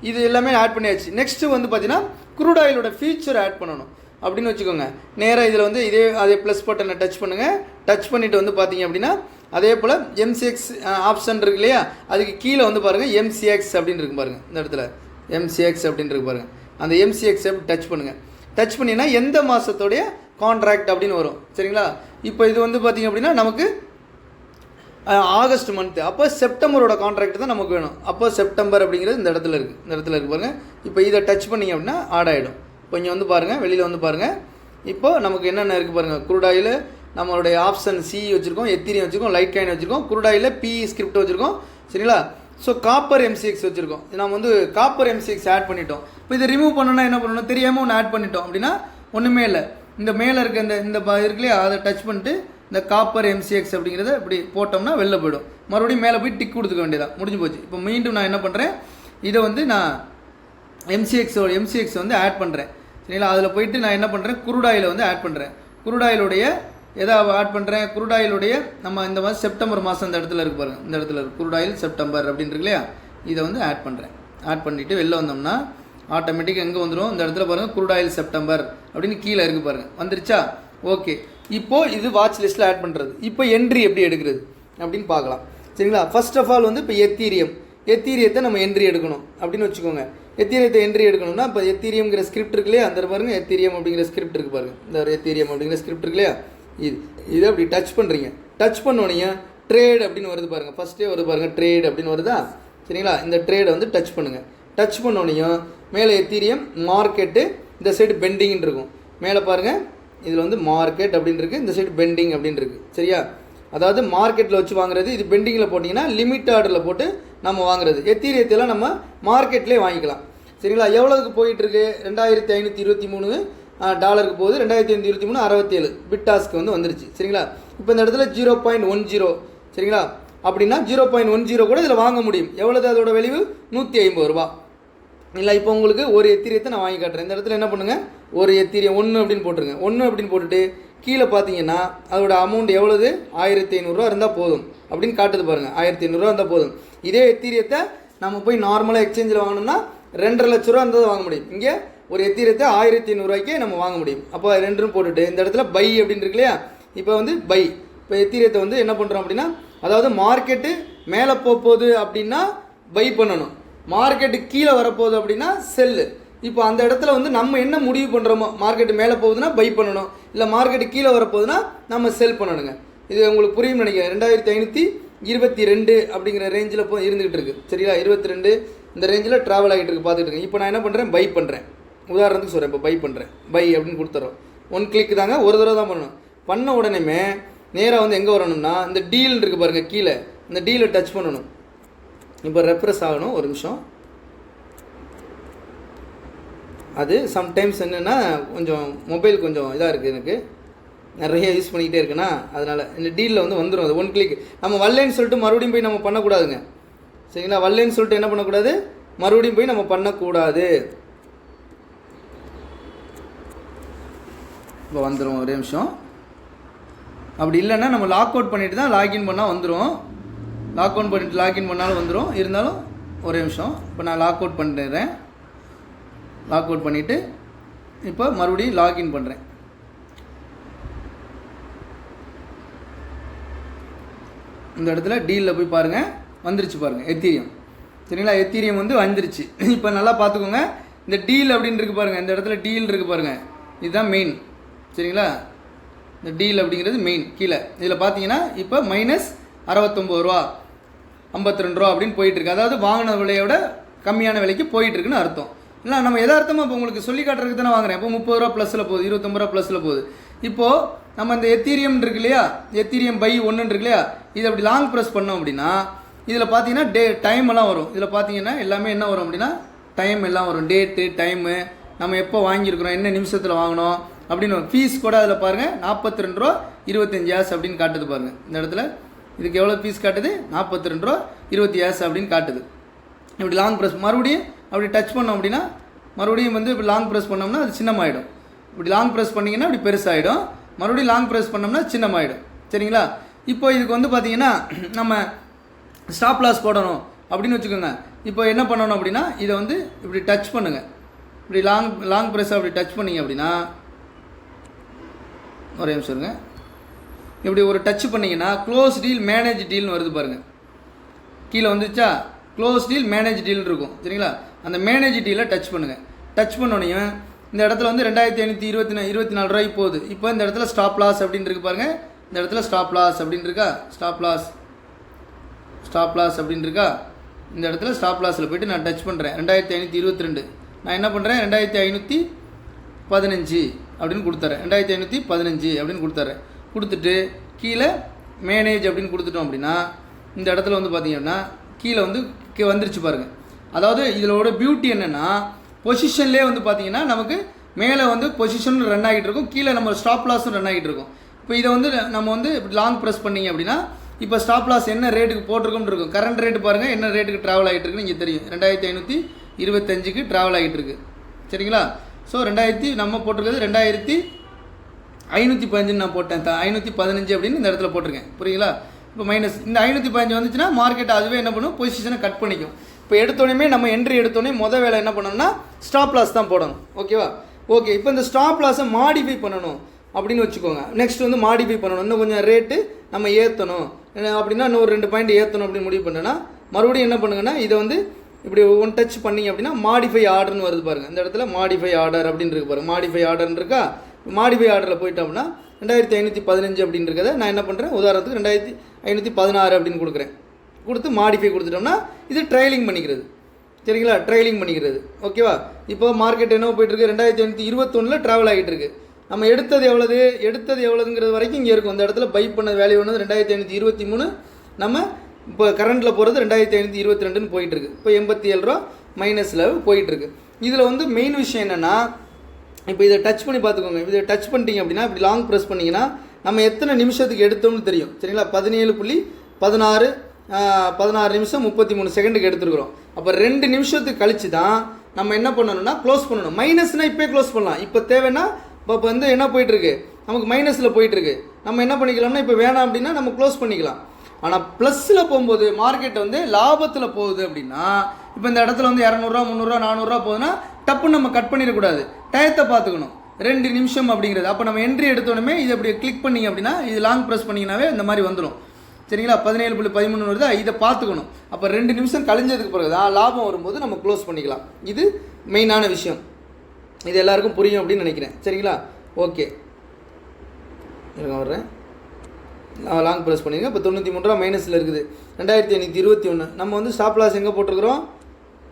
இது எல்லாமே ஆட் பண்ணியாச்சு. நெக்ஸ்ட்டு வந்து பார்த்தீங்கன்னா க்ரூட் ஆயிலோட ஃபீச்சர் ஆட் பண்ணணும் அப்படின்னு வச்சுக்கோங்க. நேராக இதில் வந்து அதே ப்ளஸ் பட்டனை டச் பண்ணுங்கள். டச் பண்ணிவிட்டு வந்து பார்த்தீங்க அப்படின்னா அதே போல் MCX ஆப்ஷன் இருக்கு இல்லையா, அதுக்கு கீழே வந்து பாருங்கள் MCX அப்படின்னு இருக்கு பாருங்கள். இந்த இடத்துல MCX அப்படின்னு இருக்கு பாருங்கள். அந்த MCX டச் பண்ணுங்கள். டச் பண்ணிங்கன்னா எந்த மாதத்தோடைய கான்ட்ராக்ட் அப்படின்னு வரும். சரிங்களா? இப்போ இது வந்து பார்த்திங்க அப்படின்னா நமக்கு ஆகஸ்ட் மந்த்து, அப்போ செப்டம்பரோட கான்ட்ராக்ட் தான் நமக்கு வேணும். அப்போ செப்டம்பர் அப்படிங்கிறது இந்த இடத்துல இருக்குது. இந்த இடத்துல இருக்குது பாருங்கள். இப்போ இதை டச் பண்ணிங்க அப்படின்னா ஆட் ஆகிடும். இப்போ இங்கே வந்து பாருங்கள், வெளியில் வந்து பாருங்கள். இப்போ நமக்கு என்னென்ன இருக்குது பாருங்கள். க்ரூட் ஆயில் நம்மளுடைய ஆப்ஷன் C வச்சுருக்கோம், எத்தீரியம் வச்சுருக்கோம், லைட் காயின் வச்சுருக்கோம், க்ரூட் ஆயில் PE ஸ்கிரிப்ட் வச்சுருக்கோம். சரிங்களா? ஸோ காப்பர் MCX வச்சுருக்கோம். நம்ம வந்து காப்பர் MCX ஆட் பண்ணிட்டோம். இப்போ இதை ரிமூவ் பண்ணணும்னா என்ன பண்ணணும், தெரியாமல் ஒன்று ஆட் பண்ணிட்டோம் அப்படின்னா ஒன்றுமே இல்லை. இந்த மேலே இருக்க இந்த இருக்குல்லையே அதை டச் பண்ணிட்டு இந்த காப்பர் MCX அப்படிங்கிறத இப்படி போட்டோம்னா வெளில போய்டும். மறுபடியும் மேலே போய் டிக் கொடுத்துக்க வேண்டியதான், முடிஞ்சு போச்சு. இப்போ மீண்டும் நான் என்ன பண்ணுறேன், இதை வந்து நான் MCX வந்து ஆட் பண்ணுறேன். சரிங்களா? அதில் போயிட்டு நான் என்ன பண்ணுறேன், க்ரூட் ஆயிலை வந்து ஆட் பண்ணுறேன். க்ரூட் ஆயிலுடைய எதை ஆட் பண்ணுறேன், க்ரூட் ஆயிலுடைய நம்ம இந்த மாதிரி செப்டம்பர் மாதம் இந்த இடத்துல இருக்கு பாருங்கள். இந்த இடத்துல இருக்கு க்ரூட் ஆயில் செப்டம்பர் அப்படின்னு இருக்கு இல்லையா, இதை வந்து ஆட் பண்ணுறேன். ஆட் பண்ணிவிட்டு வெளில வந்தோம்னா ஆட்டோமேட்டிக்காக எங்கே வந்துடும், இந்த இடத்துல பாருங்கள் க்ரூட் ஆயில் செப்டம்பர் அப்படின்னு கீழே இருக்குது பாருங்கள். வந்துருச்சா? ஓகே. இப்போது இது வாட்ச் லிஸ்ட்டில் ஆட் பண்ணுறது. இப்போ என்ட்ரி எப்படி எடுக்கிறது அப்படின்னு பார்க்கலாம். சரிங்களா? ஃபர்ஸ்ட் ஆஃப் ஆல் வந்து இப்போ எத்தீரியத்தை நம்ம என்ட்ரி எடுக்கணும் அப்படின்னு வச்சுக்கோங்க. எத்தீரியத்தை என்ட்ரி எடுக்கணும்னா இப்போ எத்தீரியம்ங்கிற ஸ்கிரிப்ட் இருக்கு இல்லையா, அந்த பாருங்கள் எத்தீரியம் அப்படிங்கிற ஸ்கிரிப்ட் இருக்குது பாருங்கள். இந்த எத்தீரியம் அப்படிங்கிற ஸ்கிரிப்ட் இருக்கு இல்லையா, இது அப்படி டச் பண்ணுறீங்க. டச் பண்ணோடனே ட்ரேட் அப்படின்னு வருது பாருங்கள். ஃபஸ்ட்டே வருது பாருங்கள், ட்ரேட் அப்படின்னு வருதா. சரிங்களா? இந்த ட்ரேடை வந்து டச் பண்ணுங்கள். டச் பண்ணோடனே மேலே எத்தீரியம் மார்க்கெட்டு, இந்த சைடு பெண்டிங்னு இருக்கும். மேலே பாருங்கள், இதில் வந்து மார்க்கெட் அப்படின்னு இருக்குது, இந்த சைடு பெண்டிங் அப்படின்னு இருக்குது. சரியா? அதாவது மார்க்கெட்டில் வச்சு வாங்குறது, இது பெண்டிங்கில் போட்டிங்கன்னா லிமிட் ஆர்டரில் போட்டு நம்ம வாங்குறது. எத்தீரியத்தெல்லாம் நம்ம மார்க்கெட்லேயே வாங்கிக்கலாம். சரிங்களா? எவ்வளோதுக்கு போயிட்டுருக்கு, $2523 டாலருக்கு போகுது. 2523 67 பிட்டாஸ்க்கு வந்து வந்துருச்சு. சரிங்களா? இப்போ இந்த இடத்துல 0.10. சரிங்களா? அப்படின்னா 0.10 கூட இதில் வாங்க முடியும். எவ்வளோது அதோட விளைவு, $150. இல்லை இப்போ உங்களுக்கு ஒரு எத்தீரியத்தை நான் வாங்கி காட்டுறேன். இந்த இடத்துல என்ன பண்ணுங்கள், ஒரு எத்தீரியம் 1 அப்படின்னு போட்டுருங்க. 1 அப்படின்னு போட்டுட்டு கீழே பார்த்தீங்கன்னா அதோட அமௌண்ட் எவ்வளவு, $1500 இருந்தால் போதும் அப்படின்னு காட்டுது பாருங்கள். $1500 இருந்தால் போதும். இதே எத்தீரியத்தை நம்ம போய் நார்மலாக எக்ஸ்சேஞ்சில் வாங்கினோம்னா 2.5 லட்ச ரூபா இருந்தால் வாங்க முடியும். இங்கே ஒரு எத்தீரியத்தை $1500 நம்ம வாங்க முடியும். அப்போ 2 போட்டுட்டு இந்த இடத்துல பை அப்படின்னு இருக்கு இல்லையா, இப்போ வந்து பை. இப்போ எத்தீரியத்தை வந்து என்ன பண்ணுறோம் அப்படின்னா, அதாவது மார்க்கெட்டு மேலே போகுது அப்படின்னா பை பண்ணணும், மார்க்கெட்டு கீழே வரப்போகுது அப்படின்னா செல்லு. இப்போ அந்த இடத்துல வந்து நம்ம என்ன முடிவு பண்ணுறோமோ, மார்க்கெட்டு மேலே போகுதுன்னா பை பண்ணணும், இல்லை மார்க்கெட்டு கீழே வரப்போகுதுன்னா நம்ம செல் பண்ணணுங்க. இது உங்களுக்கு புரியும் நினைக்கிறேன். 2522 அப்படிங்கிற ரேஞ்சில் இப்போ இருந்துகிட்டு இருக்குது. சரிங்களா? 22 இந்த ரேஞ்சில் ட்ராவல் ஆகிட்டு இருக்கு, பார்த்துட்டு இருக்கேன். இப்போ நான் என்ன பண்ணுறேன், பை பண்ணுறேன். உதாரணத்துக்கு சொல்கிறேன், இப்போ பை பண்ணுறேன். பை அப்படின்னு கொடுத்துறோம். 1 கிளிக் தாங்க, ஒரு தடவை தான் பண்ணணும். பண்ண உடனே நேராக வந்து எங்கே வரணும்னா இந்த டீல் இருக்குது பாருங்கள், கீழே இந்த டீலை டச் பண்ணணும். இப்போ ரெஃப்ரெஷ் ஆகணும், ஒரு நிமிஷம். அது சம்டைம்ஸ் என்னென்னா கொஞ்சம் மொபைல் கொஞ்சம் இதாக இருக்குது, எனக்கு நிறைய யூஸ் பண்ணிக்கிட்டே இருக்குன்னா அதனால் இந்த டீலில் வந்து வந்துடும். அது 1 கிளிக். நம்ம வரலன்னு சொல்லிட்டு மறுபடியும் போய் நம்ம பண்ணக்கூடாதுங்க. சரிங்களா? வரலன்னு சொல்லிட்டு என்ன பண்ணக்கூடாது, மறுபடியும் போய் நம்ம பண்ணக்கூடாது. இப்போ வந்துடும், ஒரே நிமிஷம். அப்படி இல்லைன்னா நம்ம லாக் அவுட் பண்ணிட்டு தான் லாகின் பண்ணால் வந்துடும். லாக் அவுட் பண்ணிட்டு லாகின் பண்ணாலும் வந்துடும். இருந்தாலும் ஒரே நிமிஷம், இப்போ நான் லாக் அவுட் பண்ணிடுறேன். லாக் அவுட் பண்ணிவிட்டு இப்போ மறுபடியும் லாகின் பண்ணுறேன். இந்த இடத்துல டீலில் போய் பாருங்கள், வந்துருச்சு பாருங்கள் எத்தீரியம். சரிங்களா? எத்தீரியம் வந்து வந்துருச்சு. இப்போ நல்லா பார்த்துக்கோங்க, இந்த டீல் அப்படின்னு இருக்குது பாருங்கள், இந்த இடத்துல டீல் இருக்குது பாருங்கள், இதுதான் மெயின். சரிங்களா? இந்த டீல் அப்படிங்கிறது மெயின். கீழே இதில் பார்த்தீங்கன்னா இப்போ -69 $52 அப்படின்னு போயிட்டுருக்கு. அதாவது வாங்கின விலையோட கம்மியான விலைக்கு போயிட்டுருக்குன்னு அர்த்தம். இல்லை நம்ம எதார்த்தமாக இப்போ உங்களுக்கு சொல்லி காட்டுறதுக்கு தானே வாங்குறேன். இப்போ $30 ப்ளஸில் போகுது, $25 ப்ளஸில் போகுது. இப்போது நம்ம இந்த எத்தீரியம் இருக்கு இல்லையா, எத்தீரியம் பை 1 இருக்கு இல்லையா, இதை அப்படி லாங் ப்ரெஸ் பண்ணோம் அப்படின்னா இதில் பார்த்தீங்கன்னா டைம் எல்லாம் வரும். இதில் பார்த்தீங்கன்னா எல்லாமே என்ன வரும் அப்படின்னா டைம் எல்லாம் வரும், டேட்டு டைமு, நம்ம எப்போ வாங்கியிருக்கிறோம், என்ன நிமிஷத்தில் வாங்கினோம் அப்படின்னு. ஃபீஸ் கூட அதில் பாருங்கள் 42 ரூபா 25 அப்படின்னு காட்டுது பாருங்கள். இந்த இடத்துல இதுக்கு எவ்வளோ ஃபீஸ் காட்டுது, 42 ரூபா 20 அப்படின்னு காட்டுது. இப்படி லாங் ப்ரெஸ் மறுபடியும் அப்படி டச் பண்ணோம் அப்படின்னா மறுபடியும் வந்து இப்படி லாங் ப்ரெஸ் பண்ணோம்னா அது சின்னமாயிடும். இப்படி லாங் ப்ரெஸ் பண்ணிங்கன்னா இப்படி பெருசாகிடும், மறுபடியும் லாங் ப்ரெஸ் பண்ணோம்னா சின்னமாயிடும். சரிங்களா? இப்போ இதுக்கு வந்து பார்த்தீங்கன்னா நம்ம ஸ்டாப் லாஸ் போடணும் அப்படின்னு வச்சுக்கோங்க. இப்போ என்ன பண்ணணும் அப்படின்னா இதை வந்து இப்படி டச் பண்ணுங்கள். இப்படி லாங் ப்ரெஸ் அப்படி டச் பண்ணிங்க அப்படின்னா ஒரே நிமிஷம் இருங்க. இப்படி ஒரு டச் பண்ணிங்கன்னா க்ளோஸ் டீல் மேனேஜ் டீல்னு வருது பாருங்கள். கீழே வந்துச்சா க்ளோஸ் டீல் மேனேஜ் டீல் இருக்கும். சரிங்களா? அந்த மேனேஜ் டீலை டச் பண்ணுங்கள். டச் பண்ணோனையும் இந்த இடத்துல வந்து 2524 ரூபாய்க்கு போகுது. இப்போ இந்த இடத்துல ஸ்டாப் லாஸ் அப்படின்னு இருக்கு பாருங்கள். இந்த இடத்துல ஸ்டாப் லாஸ் அப்படின்னு இருக்கா, ஸ்டாப் லாஸ் அப்படின்னு இருக்கா. இந்த இடத்துல ஸ்டாப் லாஸில் போய்ட்டு நான் டச் பண்ணுறேன். 2522 நான் என்ன பண்ணுறேன் 2515 அப்படின்னு கொடுத்துறேன். 2515 அப்படின்னு கொடுத்துறேன். கொடுத்துட்டு கீழே மேனேஜ் அப்படின்னு கொடுத்துட்டோம் அப்படின்னா இந்த இடத்துல வந்து பார்த்தீங்கன்னா கீழே வந்து வந்துருச்சு பாருங்கள். அதாவது இதோட பியூட்டி என்னென்னா பொசிஷன்லேயே வந்து பார்த்தீங்கன்னா நமக்கு மேலே வந்து பொசிஷன் ரன் ஆகிட்டு இருக்கும், கீழே நம்ம ஸ்டாப் லாஸும் ரன் ஆகிட்டு இருக்கும். இப்போ இதை வந்து நம்ம வந்து லாங் ப்ரெஸ் பண்ணிங்க அப்படின்னா இப்போ ஸ்டாப் லாஸ் என்ன ரேட்டுக்கு போட்டிருக்கோம்னு இருக்கும். கரண்ட் ரேட்டு பாருங்கள் என்ன ரேட்டுக்கு ட்ராவல் ஆகிட்டு இருக்குன்னு இங்கே தெரியும். 2525க்கு ட்ராவல் ஆகிட்டு இருக்கு. சரிங்களா? ஸோ நம்ம போட்டிருக்கிறது 2515 நான் போட்டேன், 515 அப்படின்னு இந்த இடத்துல போட்டிருக்கேன். புரியுங்களா? இப்போ மைனஸ் இந்த 515 வந்துச்சுன்னா மார்க்கெட் அதுவே என்ன பண்ணும், பொசிஷனை கட் பண்ணிக்கும். இப்போ எடுத்தோடனே நம்ம என்ட்ரி எடுத்தோடனே மொதல் வேலை என்ன பண்ணணும்னா ஸ்டாப் லாஸ் தான் போடணும். ஓகேவா? ஓகே. இப்போ இந்த ஸ்டாப் லாஸை மாடிஃபை பண்ணணும் அப்படின்னு வச்சுக்கோங்க. நெக்ஸ்ட் வந்து மாடிஃபை பண்ணணும், இன்னும் கொஞ்சம் ரேட்டு நம்ம ஏற்றணும் அப்படின்னா இன்னொரு 2 பாயிண்ட் ஏற்றணும் அப்படின்னு முடிவு பண்ணேன்னா மறுபடியும் என்ன பண்ணுங்கன்னா இதை வந்து இப்படி ஒன் டச் பண்ணிங்க அப்படின்னா மாடிஃபை ஆர்டர்னு வருது பாருங்கள். இந்த இடத்துல மாடிஃபை ஆர்டர் அப்படின்னு இருக்கு பாருங்கள். மாடிஃபை ஆர்டர்னு இருக்கா. மாடிஃபை ஆர்டரில் போயிட்டோம்னா 2515 அப்படின்னு இருக்கிறத நான் என்ன பண்ணுறேன், உதாரணத்துக்கு 2516 அப்படின்னு கொடுக்குறேன். கொடுத்து மாடிஃபை கொடுத்துட்டோம்னா இது ட்ரைலிங் பண்ணிக்கிறது. சரிங்களா? ட்ரைலிங் பண்ணிக்கிறது. ஓகேவா? இப்போ மார்க்கெட் என்ன போயிட்டுருக்கு 2521 ட்ராவல் ஆகிட்டு இருக்கு. நம்ம எடுத்தது எவ்வளோதுங்கிறது வரைக்கும் இங்கே இருக்கும். இந்த இடத்துல பை பண்ண வேல்யூ ஒன்று 2523, நம்ம இப்போ கரண்ட்டில் போகிறது 2522ன்னு போயிட்டுருக்கு. இப்போ 87 ரூபா மைனஸில் போயிட்டுருக்கு. இதில் வந்து மெயின் விஷயம் என்னென்னா இப்போ இதை டச் பண்ணி பார்த்துக்கோங்க. இதை டச் பண்ணிட்டீங்க அப்படின்னா இப்படி லாங் ப்ரெஸ் பண்ணிங்கன்னா நம்ம எத்தனை நிமிஷத்துக்கு எடுத்தோம்னு தெரியும். சரிங்களா? 17.16 நிமிஷம் 33 செகண்டுக்கு எடுத்துருக்குறோம். அப்போ 2 நிமிஷத்துக்கு கழிச்சு தான் நம்ம என்ன பண்ணணும்னா க்ளோஸ் பண்ணணும். மைனஸ்னால் இப்போ க்ளோஸ் பண்ணலாம். இப்போ தேவைன்னா இப்போ வந்து என்ன போயிட்டுருக்கு, நமக்கு மைனஸில் போயிட்டுருக்கு. நம்ம என்ன பண்ணிக்கலாம்னா இப்போ வேணாம் அப்படின்னா நம்ம க்ளோஸ் பண்ணிக்கலாம். ஆனால் ப்ளஸில் போகும்போது மார்க்கெட் வந்து லாபத்தில் போகுது அப்படின்னா இப்போ இந்த இடத்துல வந்து 200 ரூபா 300 ரூபா 400 ரூபா போகுதுன்னா டப்புன்னு நம்ம கட் பண்ணிடக்கூடாது, டயத்தை பார்த்துக்கணும். 2 நிமிஷம் அப்படிங்கிறது. அப்போ நம்ம என்ட்ரி எடுத்தோடனே இது அப்படி கிளிக் பண்ணிங்க அப்படின்னா இது லாங் ப்ரெஸ் பண்ணிங்கனாவே இந்த மாதிரி வந்துடும். சரிங்களா? 17.13 வருது, இதை பார்த்துக்கணும். அப்போ 2 நிமிஷம் கழிஞ்சதுக்கு பிறகு தான் லாபம் வரும்போது நம்ம க்ளோஸ் பண்ணிக்கலாம். இது மெயினான விஷயம். இது எல்லாருக்கும் புரியும் அப்படின்னு நினைக்கிறேன். சரிங்களா? ஓகே, வர்றேன். லாங் ப்ரெஸ் பண்ணிங்க. இப்போ 93 ரூபா மைனஸில் இருக்குது. 2521 நம்ம வந்து ஸ்டாப் லாஸ் எங்கே போட்டிருக்கிறோம்,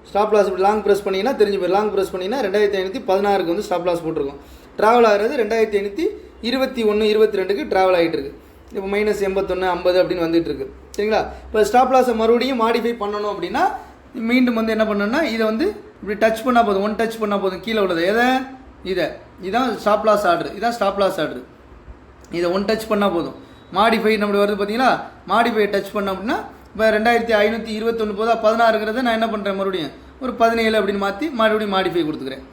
ஸ்டாப் லாஸ் இப்படி லாங் ப்ரெஸ் பண்ணிங்கன்னா தெரிஞ்சு போய் லாங் ப்ரெஸ் பண்ணிங்கன்னா 2516க்கு வந்து ஸ்டாப் லாஸ் போட்டிருக்கோம். ட்ராவல் ஆகிறது 2521 22க்கு ட்ராவல் ஆகிட்டு இருக்குது. இப்போ மைனஸ் 81 50 அப்படின்னு வந்துட்டு இருக்கு. சரிங்களா? இப்போ ஸ்டாப் லாஸை மறுபடியும் மாடிஃபை பண்ணணும் அப்படின்னா மீண்டும் வந்து என்ன பண்ணணும்னா இதை வந்து இப்படி டச் பண்ணால் போதும், ஒன் டச் பண்ணால் போதும். கீழே உள்ளது இதான் ஸ்டாப் லாஸ் ஆர்டர், இதான் ஸ்டாப் லாஸ் ஆர்டர். இதை ஒன் டச் பண்ணால் போதும். மாடிஃபை நம்மளுக்கு வருது பார்த்தீங்களா? மாடிஃபை டச் பண்ணோம் அப்படின்னா இப்போ 2521 போதா 16ங்கிறத நான் என்ன பண்ணுறேன் மறுபடியும் ஒரு 17 அப்படின்னு மாற்றி மறுபடியும் மாடிஃபை கொடுத்துக்கிறேன்.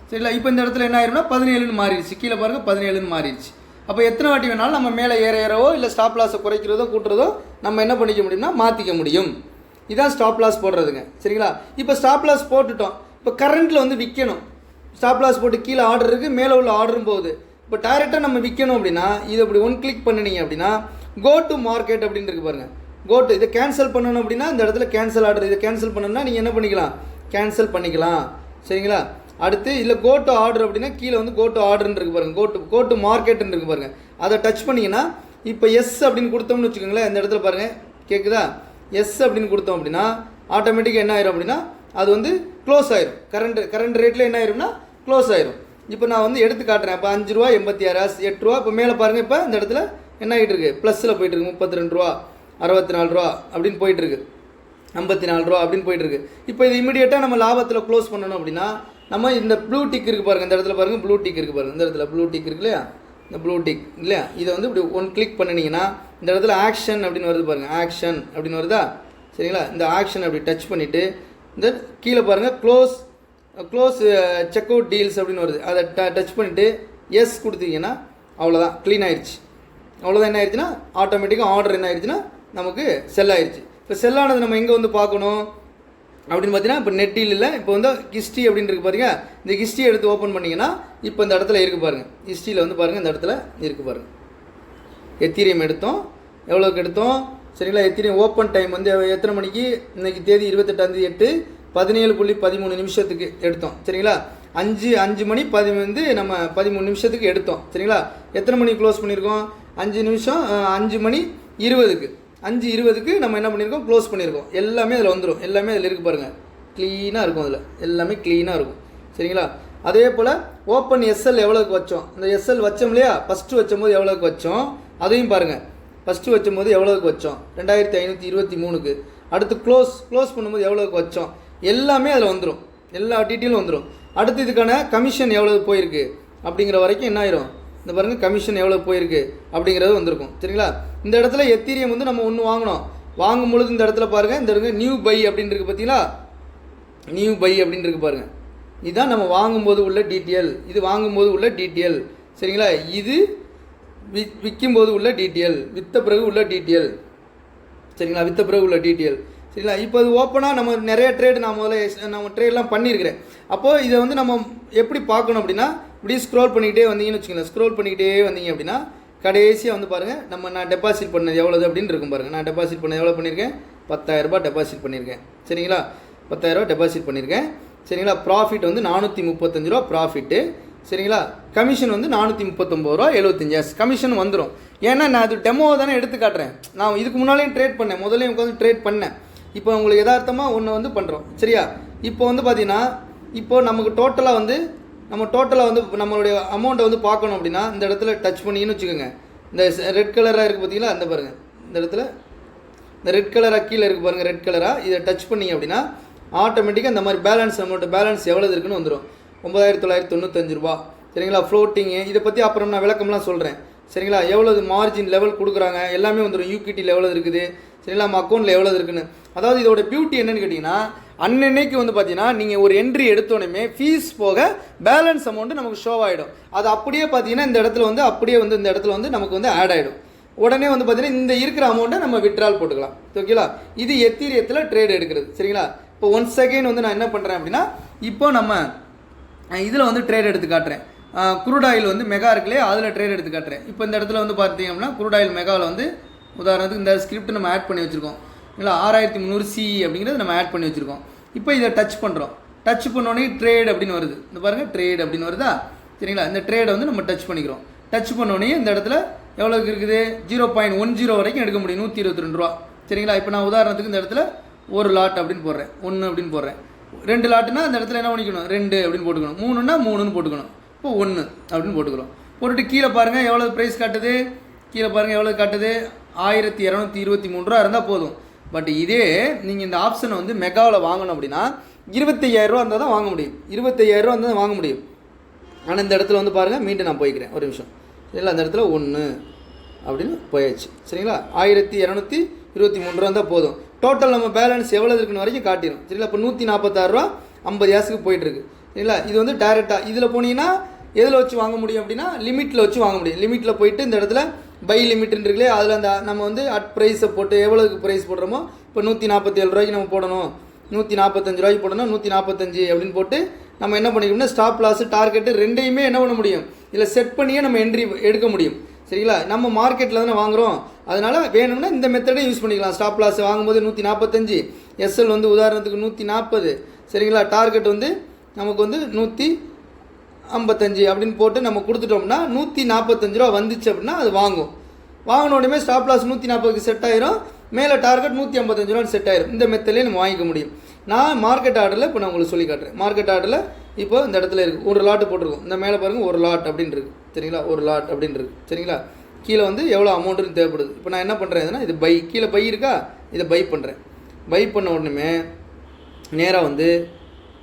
சரிங்களா? இப்போ இந்த இடத்துல என்ன ஆயிரும்னா 17ன்னு மாறிடுச்சு. கீழே பாருங்கள் 17ன்னு மாறிடுச்சு. அப்போ எத்தனை வாட்டி வேணாலும் நம்ம மேலே ஏறவோ இல்லை ஸ்டாப் லாஸை குறைக்கிறதோ கூட்டுறதோ நம்ம என்ன பண்ணிக்க முடியும்னா மாற்றிக்க முடியும். இதான் ஸ்டாப் லாஸ் போடுறதுங்க. சரிங்களா? இப்போ ஸ்டாப் லாஸ் போட்டுட்டோம். இப்போ கரண்ட்டில் வந்து விற்கணும். ஸ்டாப் லாஸ் போட்டு கீழே ஆர்டர் இருக்குது, மேலே உள்ள ஆர்டரும் போகுது. இப்போ டைரெக்டாக நம்ம விற்கணும் அப்படின்னா இதை அப்படி ஒன் கிளிக் பண்ணினீங்க அப்படின்னா கோ டு மார்க்கெட் அப்படின்னு இருக்கு பாருங்கள். கோ டு இதை கேன்சல் பண்ணணும் அப்படின்னா இந்த இடத்துல கேன்சல் ஆர்டர், இதை கேன்சல் பண்ணணும்னா நீங்கள் என்ன பண்ணிக்கலாம், கேன்சல் பண்ணிக்கலாம். சரிங்களா? அடுத்து இல்லை கோ டு ஆர்டர் அப்படின்னா கீழே வந்து கோ டு ஆர்டர்னு இருக்கு பாருங்கள். கோ டு மார்க்கெட்னு இருக்கு பாருங்கள். அதை டச் பண்ணிங்கன்னா இப்போ எஸ் அப்படின்னு கொடுத்தோம்னு வச்சுக்கோங்களேன். இந்த இடத்துல பாருங்கள் கேட்குதா, எஸ் அப்படின்னு கொடுத்தோம் அப்படின்னா ஆட்டோமேட்டிக்காக என்ன ஆயிரும் அப்படின்னா அது வந்து க்ளோஸ் ஆயிரும். கரண்ட் ரேட்டில் என்ன ஆயிரும்னா க்ளோஸ் ஆயிரும். இப்போ நான் வந்து எடுத்து காட்டுறேன். இப்போ 5 ரூபா 86 காசு, 8 ரூபா. இப்போ மேலே பாருங்கள், இப்போ இந்த இடத்துல என்ன ஆகிட்டு இருக்கு, ப்ளஸில் போயிட்டு இருக்கு. 32 ரூபா, 64 ரூபா அப்படின்னு போயிட்டு இருக்கு, 54 ரூபா அப்படின்னு போயிட்டு இருக்கு. இப்போ இது இமீடியட்டாக நம்ம லாபத்தில் க்ளோஸ் பண்ணணும் அப்படின்னா நம்ம இந்த ப்ளூ டிக் இருக்குது பாருங்கள், இந்த இடத்துல பாருங்கள் ப்ளூ டிக் இருக்குது பாருங்கள், இந்த இடத்துல ப்ளூ டிக் இருக்கு இல்லையா, இந்த ப்ளூ டிக் இல்லையா, இதை வந்து இப்படி ஒன் கிளிக் பண்ணினீங்கன்னா இந்த இடத்துல ஆக்ஷன் அப்படின்னு வருது பாருங்கள், ஆக்ஷன் அப்படின்னு வருதா, சரிங்களா. இந்த ஆக்ஷன் அப்படி டச் பண்ணிவிட்டு இந்த கீழே பாருங்கள் க்ளோஸ் செக் அவுட் டீல்ஸ் அப்படின்னு வருது, அதை டச் பண்ணிவிட்டு எஸ் கொடுத்தீங்கன்னா அவ்வளோதான், க்ளீன் ஆயிடுச்சு. அவ்வளோதான். என்ன ஆயிடுச்சுன்னா ஆட்டோமேட்டிக்காக ஆர்டர் என்ன ஆயிடுச்சுன்னா நமக்கு செல் ஆயிடுச்சு. இப்போ செல்லானது நம்ம எங்கே வந்து பார்க்கணும் அப்படின்னு பார்த்தீங்கன்னா, இப்போ நெட்டில் இல்லை, இப்போ வந்து ஹிஸ்ட்ரி அப்படின்னு இருக்கு பாருங்க. இந்த ஹிஸ்ட்ரி எடுத்து ஓப்பன் பண்ணிங்கன்னா இப்போ இந்த இடத்துல இருக்குது பாருங்கள், ஹிஸ்ட்ரியில் வந்து பாருங்கள் இந்த இடத்துல இருக்குது பாருங்கள். எத்தீரியம் எடுத்தோம், எவ்வளோக்கு எடுத்தோம், சரிங்களா. எத்தீரியம் ஓப்பன் டைம் வந்து எத்தனை மணிக்கு, இன்றைக்கி தேதி 28/8 எடுத்தோம், சரிங்களா. 5 மணி வந்து நம்ம 13 நிமிஷத்துக்கு எடுத்தோம், சரிங்களா. எத்தனை மணிக்கு க்ளோஸ் பண்ணியிருக்கோம், 5 நிமிஷம் 5 மணி 20க்கு 5:20க்கு நம்ம என்ன பண்ணியிருக்கோம், க்ளோஸ் பண்ணியிருக்கோம். எல்லாமே அதில் வந்துடும், எல்லாமே அதில் இருக்குது பாருங்கள், க்ளீனாக இருக்கும், அதில் எல்லாமே க்ளீனாக இருக்கும், சரிங்களா. அதே போல் ஓப்பன் எஸ்எல் எவ்வளோக்கு வச்சோம், இந்த எஸ்எல் வச்சோம் இல்லையா, ஃபஸ்ட்டு வச்சும்போது எவ்வளோக்கு வச்சோம் அதையும் பாருங்கள். ஃபஸ்ட்டு வச்சும்போது எவ்வளோக்கு வச்சோம், 2523க்கு. அடுத்து க்ளோஸ் பண்ணும்போது எவ்வளோக்கு வச்சோம், எல்லாமே அதில் வந்துடும், எல்லா டீட்டெயிலும் வந்துடும். அடுத்து இதுக்கான கமிஷன் எவ்வளோ போயிருக்கு அப்படிங்கிற வரைக்கும் என்ன ஆயிரும், இந்த பாருங்கள் கமிஷன் எவ்வளோ போயிருக்கு அப்படிங்கிறது வந்திருக்கும், சரிங்களா. இந்த இடத்துல எத்தீரியம் வந்து நம்ம ஒன்று வாங்கும் பொழுது இந்த இடத்துல பாருங்கள், இந்த இடத்துல நியூ பை அப்படின்னு இருக்குது பார்த்தீங்களா, நியூ பை அப்படின்னு இருக்குது பாருங்கள். இதுதான் நம்ம வாங்கும்போது உள்ள டீட்டெயில், இது வாங்கும்போது உள்ள டீட்டெயில், சரிங்களா. இது விற்கும்போது உள்ள டீட்டெயில், விற்ற பிறகு உள்ள டீட்டெயில், சரிங்களா, விற்ற பிறகு உள்ள டீட்டெயில், சரிங்களா. இப்போ இது ஓப்பனாக நம்ம நிறைய ட்ரேடு நான் முதல்ல நம்ம ட்ரேட்லாம் பண்ணியிருக்கிறேன். அப்போது இதை வந்து நம்ம எப்படி பார்க்கணும் அப்படின்னா, இப்படி ஸ்க்ரோல் பண்ணிக்கிட்டே வந்தீங்கன்னு வச்சுக்கோங்களேன். ஸ்க்ரோல் பண்ணிக்கிட்டே வந்தீங்க அப்படின்னா கடைசியாக வந்து பாருங்கள், நான் டெபாசிட் பண்ணது எவ்வளோது அப்படின்னு இருக்கும் பாருங்கள். நான் டெபாசிட் பண்ணது எவ்வளோ பண்ணியிருக்கேன், 10,000 ரூபாய் டெபாசிட் பண்ணியிருக்கேன், சரிங்களா. 10,000 ரூபா டெபாசிட் பண்ணியிருக்கேன், சரிங்களா. ப்ராஃபிட் வந்து 435 ரூபா ப்ராஃபிட்டு, சரிங்களா. கமிஷன் வந்து 439 ரூபா 75 கமிஷன் வந்துடும். ஏன்னா நான் அது டெமோ தானே எடுத்து காட்டுறேன். நான் இதுக்கு முன்னாலேயும் ட்ரேட் பண்ணேன், முதல்ல உட்காந்து ட்ரேட் பண்ணேன். இப்போ உங்களுக்கு யதார்த்தமாக ஒன்று வந்து பண்ணுறோம், சரியா. இப்போ வந்து பார்த்தீங்கன்னா, இப்போ நமக்கு டோட்டலாக வந்து நம்மளுடைய அமௌண்ட்டை வந்து பார்க்கணும் அப்படின்னா இந்த இடத்துல டச் பண்ணிங்கன்னு வச்சுக்கோங்க. இந்த ரெட் கலராக இருக்குது பார்த்தீங்களா, அந்த பாருங்கள், இந்த இடத்துல இந்த ரெட் கலராக கீழே இருக்குது பாருங்கள், ரெட் கலராக இதை டச் பண்ணிங்க அப்படின்னா ஆட்டோமேட்டிக்காக இந்த மாதிரி பேலன்ஸ், நம்மளோட பேலன்ஸ் எவ்வளோ இருக்குன்னு வந்துடும், 9,995 ரூபா, சரிங்களா. ஃப்ளோட்டிங்கு இதை பற்றி அப்புறம் நான் விளக்கம்லாம் சொல்கிறேன், சரிங்களா. எவ்வளோ மார்ஜின் லெவல் கொடுக்குறாங்க எல்லாமே வந்துடும், யூகிடியில் எவ்வளோ இருக்குது, சரிங்களா, நம்ம அக்கௌண்ட்டில் எவ்வளோ இருக்குன்னு. அதாவது இதோட பியூட்டி என்னன்னு கேட்டிங்கன்னா, அன்னன்னைக்கு வந்து பார்த்தீங்கன்னா நீங்கள் ஒரு என்ட்ரி எடுத்தோடனே ஃபீஸ் போக பேலன்ஸ் அமௌண்ட்டு நமக்கு ஷோ ஆகிடும். அது அப்படியே பார்த்தீங்கன்னா இந்த இடத்துல வந்து அப்படியே வந்து இந்த இடத்துல வந்து நமக்கு வந்து ஆட் ஆகிடும். உடனே வந்து பார்த்தீங்கன்னா இந்த இருக்கிற அமௌண்ட்டை நம்ம விட்ரால் போட்டுக்கலாம், ஓகேங்களா. இது எத்தீரியத்தில் ட்ரேட் எடுக்கிறது, சரிங்களா. இப்போ ஒன்ஸ் அகைன் வந்து நான் என்ன பண்ணுறேன் அப்படின்னா, இப்போ நம்ம இதில் வந்து ட்ரேட் எடுத்து காட்டுறேன். குரூட் ஆயில் வந்து மெகா இருக்குல்லையே, அதில் ட்ரேட் எடுத்து காட்டுறேன். இப்போ இந்த இடத்துல வந்து பார்த்தீங்க அப்படின்னா குரூட் ஆயில் மெகாவில் வந்து உதாரணத்துக்கு இந்த ஸ்கிரிப்ட் நம்ம ஆட் பண்ணி வச்சுருக்கோம், இல்லை 6300 CE அப்படிங்கிறது நம்ம ஆட் பண்ணி வச்சுருக்கோம். இப்போ இதை டச் பண்ணுறோம், டச் பண்ணோடனே ட்ரேட் அப்படின்னு வருது, இந்த பாருங்கள் ட்ரேட் அப்படின்னு வருதா, சரிங்களா. இந்த ட்ரேடை வந்து நம்ம டச் பண்ணிக்கிறோம். டச் பண்ணோடனே இந்த இடத்துல எவ்வளோக்கு இருக்குது, 0.10 வரைக்கும் எடுக்க முடியும், 122 ரூபா, சரிங்களா. இப்போ நான் உதாரணத்துக்கு இந்த இடத்துல ஒரு லாட் அப்படின்னு போடுறேன், 1 அப்படின்னு போடுறேன். 2 லாட்டுனா இந்த இடத்துல என்ன பண்ணிக்கணும், 2 அப்படின்னு போட்டுக்கணும். 3னா 3ன்னு போட்டுக்கணும். இப்போ 1 அப்படின்னு போட்டுக்கிறோம். போட்டுட்டு கீழே பாருங்கள் எவ்வளோ ப்ரைஸ் காட்டுது, கீழே பாருங்கள் எவ்வளோ காட்டுது, 1223 ரூபா இருந்தால் போதும். பட் இதே நீங்கள் இந்த ஆப்ஷனை வந்து மெகாவில் வாங்கணும் அப்படின்னா 25,000 ரூபா இருந்தால் தான் வாங்க முடியும், 25,000 ரூபா இருந்தால் தான் வாங்க முடியும். ஆனால் இந்த இடத்துல வந்து பாருங்கள், மீண்டும் நான் போய்க்கிறேன் ஒரு நிமிஷம், சரிங்களா. அந்த இடத்துல 1 அப்படின்னு போயாச்சு, சரிங்களா. 1223 ரூபா இருந்தால் போதும். டோட்டல் நம்ம பேலன்ஸ் எவ்வளோ இருக்குன்னு வரைக்கும் காட்டிடும், சரிங்களா. இப்போ 146 ரூபா 50 காசுக்கு போயிட்டுருக்கு, சரிங்களா. இது வந்து டைரெக்டாக இதில் போனீங்கன்னா எதில் வச்சு வாங்க முடியும் அப்படின்னா லிமிட்டில் வச்சு வாங்க முடியும். லிமிட்டில் போயிட்டு இந்த இடத்துல பை லிமிட்னு இருக்குல்லையே, அதில் அந்த நம்ம வந்து அட் ப்ரைஸை போட்டு எவ்வளோக்கு ப்ரைஸ் போடுறோமோ, இப்போ 147 ரூபாய்க்கு நம்ம போடணும், 145 ரூபாய்க்கு போடணும், 145 அப்படின்னு போட்டு நம்ம என்ன பண்ணிக்கணும்னா ஸ்டாப் லாஸ் டார்கெட்டு ரெண்டையுமே என்ன பண்ண முடியும், இதில் செட் பண்ணியே நம்ம என்ட்ரி எடுக்க முடியும், சரிங்களா. நம்ம மார்க்கெட்டில் தானே வாங்குகிறோம், அதனால் வேணும்னா இந்த மெத்தடை யூஸ் பண்ணிக்கலாம். ஸ்டாப் லாஸ் வாங்கும்போது 145, எஸ்எல் வந்து உதாரணத்துக்கு 140, சரிங்களா. டார்கெட் வந்து நமக்கு வந்து 155 அப்படின்னு போட்டு நம்ம கொடுத்துட்டோம்னா 145 ரூபா வந்துச்சு அப்படின்னா அது வாங்கின உடனே ஸ்டாப் லாஸ் 140க்கு செட் ஆயிரும், மேலே டார்கெட் 155 ரூபா செட் ஆயிரும். இந்த மெத்தட்லேயே நம்ம வாங்கிக்க முடியும். நான் மார்க்கெட் ஆர்டரில் இப்போ நான் உங்களுக்கு சொல்லி காட்டுறேன். மார்க்கெட் ஆர்டரில் இப்போ இந்த இடத்துல இருக்குது ஒரு லாட்டு போட்டிருக்கும். இந்த மேலே பாருங்கள் ஒரு லாட் அப்படின்னு இருக்குது சரிங்களா, ஒரு லாட் அப்படின்னு இருக்குது சரிங்களா. கீழே வந்து எவ்வளோ அமௌண்ட்டுன்னு தேவைப்படுது. இப்போ நான் என்ன பண்ணுறேன், இது பை, கீழே பை இருக்கா, இதை பை பண்ணுறேன். பை பண்ண உடனே நேராக வந்து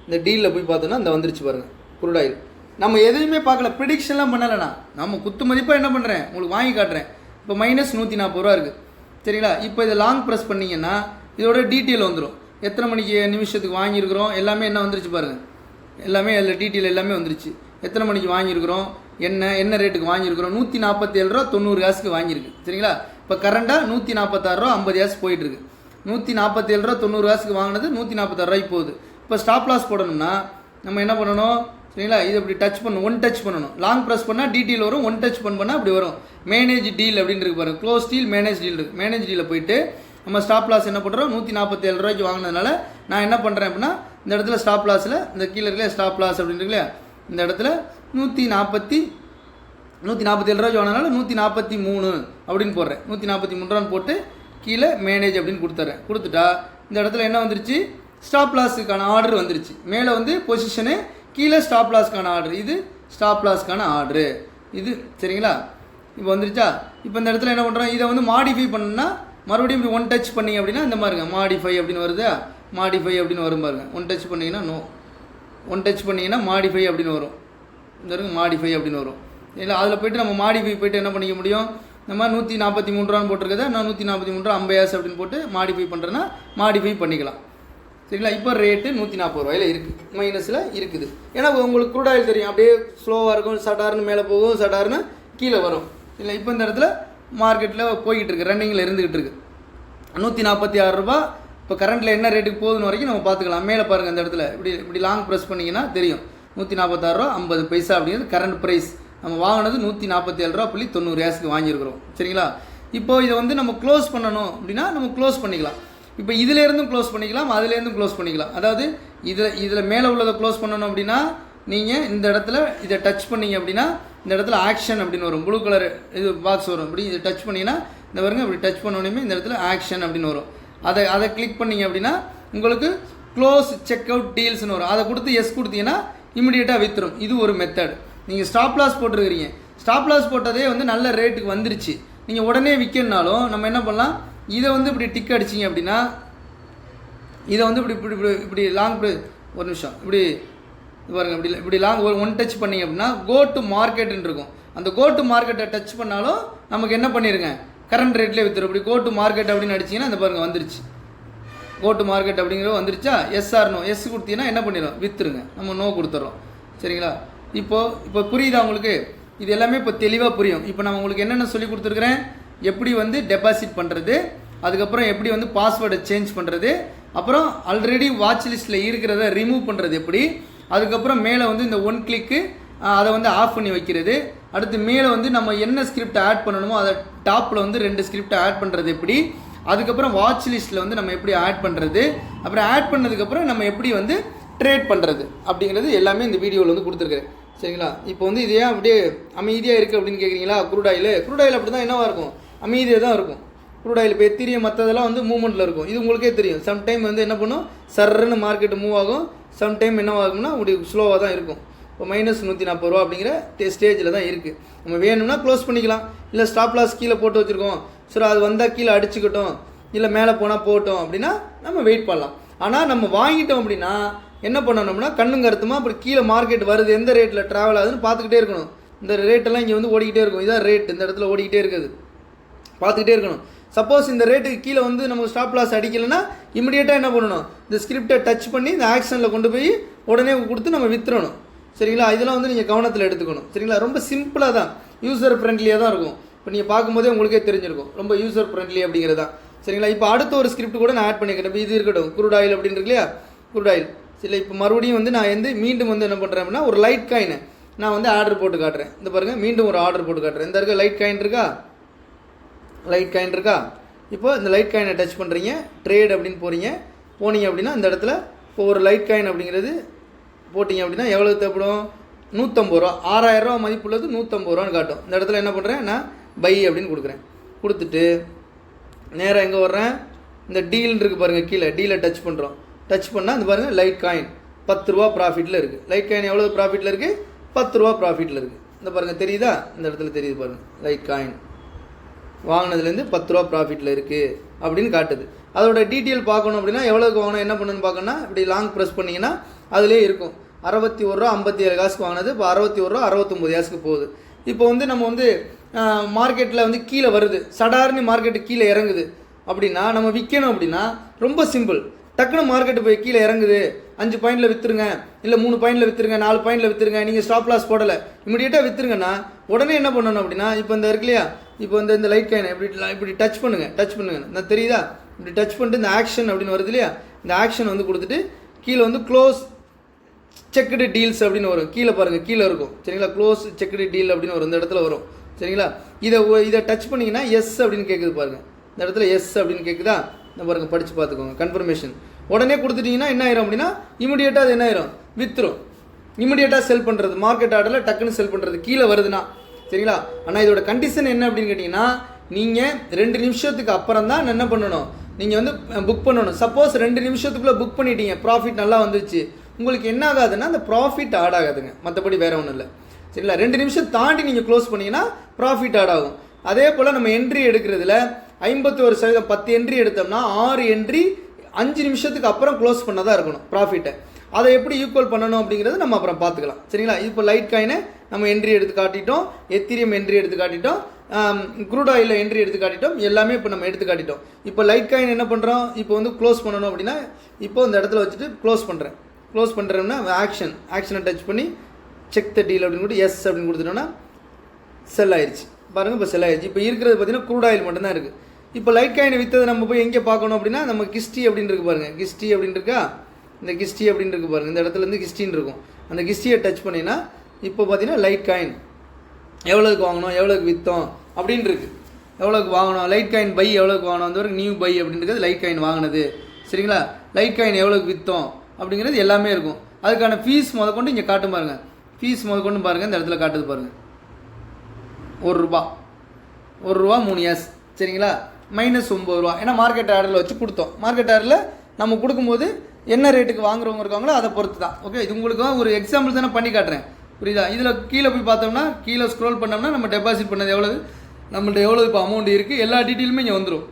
இந்த டீலில் போய் பார்த்தோன்னா இந்த வந்துருச்சு பாருங்கள் குரூட் ஆயில். நம்ம எதுவுமே பார்க்கல, ப்ரிடிக்ஷன்லாம் பண்ணலைண்ணா, நம்ம குத்து மதிப்பாக என்ன பண்ணுறேன் உங்களுக்கு வாங்கி காட்டுறேன். இப்போ -140 இருக்குது சரிங்களா. இப்போ இதை லாங் ப்ரெஸ் பண்ணிங்கன்னா இதோட டீட்டெயில் வந்துடும். எத்தனை மணிக்கு நிமிஷத்துக்கு வாங்கியிருக்கிறோம் எல்லாமே என்ன வந்துருச்சு பாருங்கள், எல்லாமே அதில் டீட்டெயில் எல்லாமே வந்துருச்சு. எத்தனை மணிக்கு வாங்கியிருக்கிறோம், என்ன ரேட்டுக்கு வாங்கியிருக்கிறோம். 147 ரூபா 90 காசுக்கு வாங்கியிருக்கு சரிங்களா. இப்போ கரண்டாக 146 ரூபா 50 காசு போயிட்டுருக்கு. 147 ரூபா 90 காசுக்கு வாங்கினது 146 ரூபாய்க்கு போகுது. இப்போ ஸ்டாப் லாஸ் போடணும்னா நம்ம என்ன பண்ணணும் சரிங்களா, இது இப்படி டச் பண்ணணும், ஒன் டச் பண்ணணும். லாங் ப்ரெஸ் பண்ணால் டீட்டெயில் வரும், ஒன் டச் பண்ணால் அப்படி வரும். மேனேஜ் டீல் அப்படின்னு இருக்கு பாருங்கள், க்ளோஸ் டீல் மேனேஜ் டீல் இருக்குது. மேனேஜ் டீலில் போயிட்டு நம்ம ஸ்டாப் லாஸ் என்ன பண்ணுறோம், 147 ரூபாய்க்கு வாங்கினதுனால நான் என்ன பண்ணுறேன் அப்படின்னா இந்த இடத்துல ஸ்டாப் லாஸில் இந்த கீழே இருக்கல ஸ்டாப் லாஸ் அப்படின்னு இருக்குல்லையா, இந்த இடத்துல 147 ரூபாய்க்கு வாங்கினால 143 அப்படின்னு போடுறேன். 143 ரூபான்னு போட்டு கீழே மேனேஜ் அப்படின்னு கொடுத்துட்றேன். கொடுத்துட்டா இந்த இடத்துல என்ன வந்துருச்சு, ஸ்டாப் லாஸுக்கான ஆர்டர் வந்துருச்சு. மேலே வந்து பொசிஷனு, கீழே ஸ்டாப் லாஸ்க்கான ஆர்டர், இது ஸ்டாப் லாஸ்க்கான ஆர்டரு இது சரிங்களா. இப்போ வந்துருச்சா. இப்போ இந்த இடத்துல என்ன பண்ணுறோம், இதை வந்து மாடிஃபை பண்ணணும்னா மறுபடியும் இப்படி ஒன் டச் பண்ணிங்க அப்படின்னா இந்த மாதிரிங்க மாடிஃபை அப்படின்னு வருது, மாடிஃபை அப்படின்னு வரும் பாருங்க. ஒன் டச் பண்ணிங்கன்னா நோ, ஒன் டச் பண்ணிங்கன்னா மாடிஃபை அப்படின்னு வரும். இந்த இருக்குது மாடிஃபை அப்படின்னு வரும் இல்லை. அதில் போய்ட்டு நம்ம மாடிஃபை போய்ட்டு என்ன பண்ணிக்க முடியும், இந்த மாதிரி 143 ரூபான்னு போட்டிருக்கதை நான் 143 ரூபா 50 அப்படின்னு போட்டு மாடிஃபை பண்ணுறேன்னா மாடிஃபை பண்ணிக்கலாம் சரிங்களா. இப்போ ரேட்டு 140 ரூபாயில் இருக்குது, மைனஸில் இருக்குது. ஏன்னா உங்களுக்கு குரூட் ஆயில் தெரியும், அப்படியே ஸ்லோவாக இருக்கும், சடார்னு மேலே போகும், சடார்னு கீழே வரும் இல்லை. இப்போ இந்த இடத்துல மார்க்கெட்டில் போய்கிட்டு இருக்குது, ரன்னிங்கில் இருந்துக்கிட்டு இருக்குது 146 ரூபா. இப்போ கரண்ட்டில் என்ன ரேட்டுக்கு போகுதுன்னு வரைக்கும் நம்ம பார்த்துக்கலாம். மேலே பாருங்கள் இந்த இடத்துல இப்படி லாங் ப்ரெஸ் பண்ணிங்கன்னா தெரியும் 146 ரூபா 50 பைசா அப்படிங்கிறது கரண்ட் ப்ரைஸ். நம்ம வாங்கினது 147 ரூபா 90 காசுக்கு வாங்கியிருக்கிறோம் சரிங்களா. இப்போ இதை வந்து நம்ம க்ளோஸ் பண்ணணும் அப்படின்னா நம்ம க்ளோஸ் பண்ணிக்கலாம். இப்போ இதிலேருந்தும் க்ளோஸ் பண்ணிக்கலாம், அதுலேருந்தும் க்ளோஸ் பண்ணிக்கலாம். அதாவது இதில் மேலே உள்ளதை க்ளோஸ் பண்ணணும் அப்படின்னா நீங்கள் இந்த இடத்துல இதை டச் பண்ணிங்க அப்படின்னா இந்த இடத்துல ஆக்ஷன் அப்படின்னு வரும், ப்ளூ கலர் இது பாக்ஸ் வரும். இப்படி இதை டச் பண்ணிங்கன்னா இந்த பாருங்க இப்படி டச் பண்ணோடனே இந்த இடத்துல ஆக்ஷன் அப்படின்னு வரும். அதை கிளிக் பண்ணிங்க அப்படின்னா உங்களுக்கு க்ளோஸ் செக் அவுட் டீல்ஸ்னு வரும். அதை கொடுத்து எஸ் கொடுத்தீங்கன்னா இமிடியேட்டாக வித்துரும். இது ஒரு மெத்தட். நீங்கள் ஸ்டாப் லாஸ் போட்டுருக்கிறீங்க, ஸ்டாப் லாஸ் போட்டதே வந்து நல்ல ரேட்டுக்கு வந்துருச்சு, நீங்கள் உடனே விற்கணுனாலும் நம்ம என்ன பண்ணலாம், இதை வந்து இப்படி டிக் அடிச்சிங்க அப்படின்னா இதை வந்து இப்படி இப்படி இப்படி இப்படி லாங் ஒரு நிமிஷம் இப்படி பாருங்கள் இப்படி லாங் ஒன் டச் பண்ணிங்க அப்படின்னா கோ டு மார்க்கெட்டுன்னு இருக்கும். அந்த கோ டு மார்க்கெட்டை டச் பண்ணாலும் நமக்கு என்ன பண்ணிடுங்க கரண்ட் ரேட்லேயே வித்துரும். இப்படி கோ டு மார்க்கெட் அப்படின்னு அடிச்சிங்கன்னா அந்த பாருங்கள் வந்துருச்சு, கோ டு மார்க்கெட் அப்படிங்கிறது வந்துருச்சா. எஸ்ஆர் நோ, எஸ் கொடுத்தீங்கன்னா என்ன பண்ணிடும் வித்துருங்க, நம்ம நோ கொடுத்துட்றோம் சரிங்களா. இப்போ புரியுதா உங்களுக்கு, இது எல்லாமே இப்போ தெளிவாக புரியும். இப்போ நான் உங்களுக்கு என்னென்ன சொல்லி கொடுத்துருக்குறேன், எப்படி வந்து டெபாசிட் பண்ணுறது, அதுக்கப்புறம் எப்படி வந்து பாஸ்வேர்டை சேஞ்ச் பண்ணுறது, அப்புறம் ஆல்ரெடி வாட்ச் லிஸ்ட்டில் இருக்கிறத ரிமூவ் பண்ணுறது எப்படி, அதுக்கப்புறம் மேலே வந்து இந்த ஒன் கிளிக்கு அதை வந்து ஆஃப் பண்ணி வைக்கிறது, அடுத்து மேலே வந்து நம்ம என்ன ஸ்கிரிப்ட் ஆட் பண்ணணுமோ அதை டாப்பில் வந்து 2 ஸ்கிரிப்டை ஆட் பண்ணுறது எப்படி, அதுக்கப்புறம் வாட்ச் லிஸ்ட்டில் வந்து நம்ம எப்படி ஆட் பண்ணுறது, அப்புறம் ஆட் பண்ணதுக்கப்புறம் நம்ம எப்படி வந்து ட்ரேட் பண்ணுறது அப்படிங்கிறது எல்லாமே இந்த வீடியோவில் வந்து கொடுத்துருக்குறேன் சரிங்களா. இப்போ வந்து இது ஏன் அப்படியே அமைதியாக இருக்குது அப்படின்னு கேட்குறீங்களா. குரூட் ஆயில் அப்படி தான் என்னவாக இருக்கும், அமைதியாக தான் இருக்கும். குரூட் ஆயில் இப்போ எத்திரியம் மற்றதெல்லாம் வந்து மூவ்மெண்ட்டில் இருக்கும். இது உங்களுக்கே தெரியும், சம்டைம் வந்து என்ன பண்ணும் சர்ன்னு மார்க்கெட்டு மூவ் ஆகும், சம்டைம் என்னவாகும்னா உங்களுக்கு ஸ்லோவாக தான் இருக்கும். இப்போ -140 ரூபா அப்படிங்கிற ஸ்டேஜில் தான் இருக்குது. நம்ம வேணும்னா க்ளோஸ் பண்ணிக்கலாம், இல்லை ஸ்டாப் லாஸ் கீழே போட்டு வச்சுருக்கோம் சரி அது வந்தால் கீழே அடிச்சுக்கிட்டோம், இல்லை மேலே போனால் போட்டோம் அப்படின்னா நம்ம வெயிட் பண்ணலாம். ஆனால் நம்ம வாங்கிட்டோம் அப்படின்னா என்ன பண்ணணும்னா கண்ணும் கருத்துமா அப்படி கீழே மார்க்கெட் வருது எந்த ரேட்டில் ட்ராவல் ஆகுதுன்னு பார்த்துக்கிட்டே இருக்கணும். இந்த ரேட்டெல்லாம் இங்கே வந்து ஓடிக்கிட்டே இருக்கும், இதான் ரேட் இந்த இடத்துல ஓடிக்கிட்டே இருக்குது, பார்த்துக்கிட்டே இருக்கணும். சப்போஸ் இந்த ரேட்டுக்கு கீழே வந்து நம்ம ஸ்டாப் லாஸ் அடிக்கலைன்னா இமிடியேட்டாக என்ன பண்ணணும், இந்த ஸ்கிரிப்டை டச் பண்ணி இந்த ஆக்ஷனில் கொண்டு போய் உடனே கொடுத்து நம்ம வித்துறணும் சரிங்களா. இதெல்லாம் வந்து நீங்கள் கவனத்தில் எடுத்துக்கணும் சரிங்களா. ரொம்ப சிம்பிளாக தான், யூசர் ஃப்ரெண்ட்லியாக தான் இருக்கும். இப்போ நீங்கள் பார்க்கும்போதே உங்களுக்கே தெரிஞ்சிருக்கும் ரொம்ப யூசர் ஃப்ரெண்ட்லி அப்படிங்கிறதா சரிங்களா. இப்போ அடுத்த ஒரு ஸ்கிரிப்ட் கூட நான் ஆட் பண்ணிக்கிறேன். இப்போ இது இருக்கட்டும் குரூட் ஆயில் அப்படின்னு இருக்கு இல்லையா, குரூட் ஆயில் சரி. இப்போ மறுபடியும் வந்து நான் வந்து மீண்டும் வந்து என்ன பண்ணுறேன் அப்படின்னா ஒரு லைட் காயினை நான் வந்து ஆர்டர் போட்டு காட்டுறேன். இந்த பாருங்கள் மீண்டும் ஒரு ஆர்டர் போட்டு காட்டுறேன். இந்த இருக்க லைட் காயின் இருக்கா, லைட் காயின் இருக்கா. இப்போ இந்த லைட் காயினை டச் பண்ணுறீங்க, ட்ரேட் அப்படின்னு போனீங்க அப்படின்னா இந்த இடத்துல இப்போ ஒரு லைட் காயின் அப்படிங்கிறது போட்டிங்க அப்படின்னா எவ்வளோ தேவைப்படும், 150 ரூபா. 6000 ரூபா மதிப்புள்ளது 150 ரூபான்னு காட்டும். இந்த இடத்துல என்ன பண்ணுறேன் நான் பை அப்படின்னு கொடுக்குறேன். கொடுத்துட்டு நேராக எங்கே வர்றேன், இந்த டீல் இருக்குது பாருங்கள் கீழே, டீலை டச் பண்ணுறோம். டச் பண்ணால் இந்த பாருங்கள் லைட் காயின் 10 ரூபா ப்ராஃபிட்டில் இருக்குது. லைட் காயின் எவ்வளோ ப்ராஃபிட்டில் இருக்குது? 10 ரூபா ப்ராஃபிட்டில் இருக்குது. இந்த பாருங்கள் தெரியுதா? இந்த இடத்துல தெரியுது பாருங்கள், லைட் காயின் வாங்கினதுலேருந்து 10 ரூபா ப்ராஃபிட்டில் இருக்குது அப்படின்னு காட்டுது. அதோட டீட்டெயில் பார்க்கணும் அப்படின்னா எவ்வளோக்கு வாங்கணும் என்ன பண்ணணும்னு பார்க்கணும்னா இப்படி லாங் ப்ரெஸ் பண்ணிங்கன்னா அதிலே இருக்கும். 61 ரூபா 57 காசுக்கு வாங்கினது இப்போ 61 ரூபா 69 காசுக்கு போகுது. இப்போ வந்து நம்ம வந்து மார்க்கெட்டில் வந்து கீழே வருது, சடார்னு மார்க்கெட்டு கீழே இறங்குது அப்படின்னா நம்ம விற்கணும் அப்படின்னா ரொம்ப சிம்பிள். டக்குன்னு மார்க்கெட்டு போய் கீழே இறங்குது, 5 பாயிண்டில் விற்றுருங்க, இல்லை 3 பாயிண்டில் விற்றுருங்க, 4 பாயிண்டில் விற்றுருங்க, நீங்கள் ஸ்டாப் லாஸ் போடலை, இமீடியட்டாக விற்றுருங்கன்னா உடனே என்ன பண்ணணும் அப்படின்னா இப்போ இந்த இருக்கு இல்லையா, இப்போ இந்த லைட் காயின் இப்படி டச் பண்ணுங்கள். நான் தெரியுதா? இப்படி டச் பண்ணிட்டு இந்த ஆக்ஷன் அப்படின்னு வருது இல்லையா, இந்த ஆக்ஷன் வந்து கொடுத்துட்டு கீழே வந்து க்ளோஸ் செக்டு டீல்ஸ் அப்படின்னு வரும். கீழே பாருங்கள், கீழே இருக்கும் சரிங்களா, க்ளோஸ் செக்டு டீல் அப்படின்னு வரும், இந்த இடத்துல வரும் சரிங்களா. இதை டச் பண்ணிங்கன்னா எஸ் அப்படின்னு கேட்குது பாருங்கள், இந்த இடத்துல எஸ் அப்படின்னு கேட்குதா, இந்த பாருங்கள் படித்து பார்த்துக்கோங்க. கன்ஃபர்மேஷன் உடனே கொடுத்துட்டிங்கன்னா என்ன ஆயிரும் அப்படின்னா இமிடியேட்டாக அது என்ன ஆயிரும், வித்துரும். இமிடியேட்டாக செல் பண்ணுறது, மார்க்கெட் ஆர்டரில் டக்குன்னு செல் பண்ணுறது கீழே வருதுன்னா சரிங்களா. ஆனால் இதோட கண்டிஷன் என்ன அப்படின்னு கேட்டிங்கன்னா நீங்கள் 2 நிமிஷத்துக்கு அப்புறம் தான் என்ன பண்ணணும், நீங்கள் வந்து புக் பண்ணணும். சப்போஸ் 2 நிமிஷத்துக்குள்ளே புக் பண்ணிட்டீங்க, ப்ராஃபிட் நல்லா வந்துச்சு, உங்களுக்கு என்ன ஆகாதுன்னா அந்த ப்ராஃபிட் ஆட் ஆகாதுங்க, மற்றபடி வேறு ஒன்றும் இல்லை சரிங்களா. 2 நிமிஷம் தாண்டி நீங்கள் க்ளோஸ் பண்ணிங்கன்னா ப்ராஃபிட் ஆட் ஆகும். அதே போல் நம்ம என்ட்ரி எடுக்கிறதுல 51% 10 என்ட்ரி எடுத்தோம்னா 6 என்ட்ரி 5 நிமிஷத்துக்கு அப்புறம் க்ளோஸ் பண்ணதாக இருக்கணும் ப்ராஃபிட்டை. அதை எப்படி ஈக்குவல் பண்ணணும் அப்படிங்கிறது நம்ம அப்புறம் பார்த்துக்கலாம் சரிங்களா. இப்போ லைட் காயினை நம்ம என்ட்ரி எடுத்து காட்டிட்டோம், எத்திரியம் என்ட்ரி எடுத்து காட்டிட்டோம், க்ரூட் ஆயிலில் என்ட்ரி எடுத்து காட்டிட்டோம், எல்லாமே இப்போ நம்ம எடுத்து காட்டிட்டோம். இப்போ லைட் காயின் என்ன பண்ணுறோம், இப்போ வந்து க்ளோஸ் பண்ணணும் அப்படின்னா இப்போ இந்த இடத்துல வச்சுட்டு க்ளோஸ் பண்ணுறேன்னா ஆக்ஷனை டச் பண்ணி செக் த டீல் அப்படின்னு கொடுத்து எஸ் அப்படின்னு கொடுத்துட்டோம்னா செல் ஆயிடுச்சு பாருங்கள். இப்போ செல் ஆயிடுச்சு. இப்போ இருக்கிறது பார்த்தீங்கன்னா க்ரூட் ஆயில் மட்டும்தான் இருக்குது. இப்போ லைட் காயின் விற்றதை நம்ம போய் எங்கே பார்க்கணும் அப்படின்னா நம்ம கிஸ்டி அப்படின்னு இருக்கு பாருங்கள், கிஸ்டி அப்படின்னு இருக்கா, இந்த கிஸ்டி அப்படின்னு இருக்கு பாருங்கள், இந்த இடத்துலேருந்து கிஸ்டின்னு இருக்கும், அந்த கிஸ்டியை டச் பண்ணினா இப்போ பார்த்தீங்கன்னா லைட் காயின் எவ்வளோக்கு வாங்கணும், எவ்வளோக்கு விற்றோம் அப்படின்னு இருக்குது, எவ்வளோக்கு வாங்கணும், லைட் காயின் பை எவ்வளோக்கு வாங்கணும், அந்த வரைக்கும் நியூ பை அப்படின்றது லைட் காயின் வாங்கினது சரிங்களா. லைட் காயின் எவ்வளோக்கு விற்றோம் அப்படிங்கிறது எல்லாமே இருக்கும். அதுக்கான ஃபீஸ் முதற்கொண்டு இங்கே காட்டும் பாருங்கள், ஃபீஸ் முதற்கொண்டு பாருங்கள், இந்த இடத்துல காட்டுது பாருங்கள், ₹1 3 எஸ் சரிங்களா, -9 ரூபா. ஏன்னா மார்க்கெட் ஆர்டரில் வச்சு கொடுத்தோம். மார்க்கெட் ஆர்டரில் நம்ம கொடுக்கும்போது என்ன ரேட்டுக்கு வாங்குறவங்க இருக்காங்களோ அதை பொறுத்து தான். ஓகே, இது உங்களுக்கு ஒரு எக்ஸாம்பிள் தானே பண்ணி காட்டுறேன், புரியுதா. இதில் கீழே போய் பார்த்தோம்னா, கீழே ஸ்க்ரோல் பண்ணோம்னா நம்ம டெபாசிட் பண்ணது எவ்வளவு, நம்மள்ட்ட எவ்வளோ இப்போ அமௌண்ட் இருக்குது, எல்லா டீட்டெயிலுமே இங்கே வந்துடும்,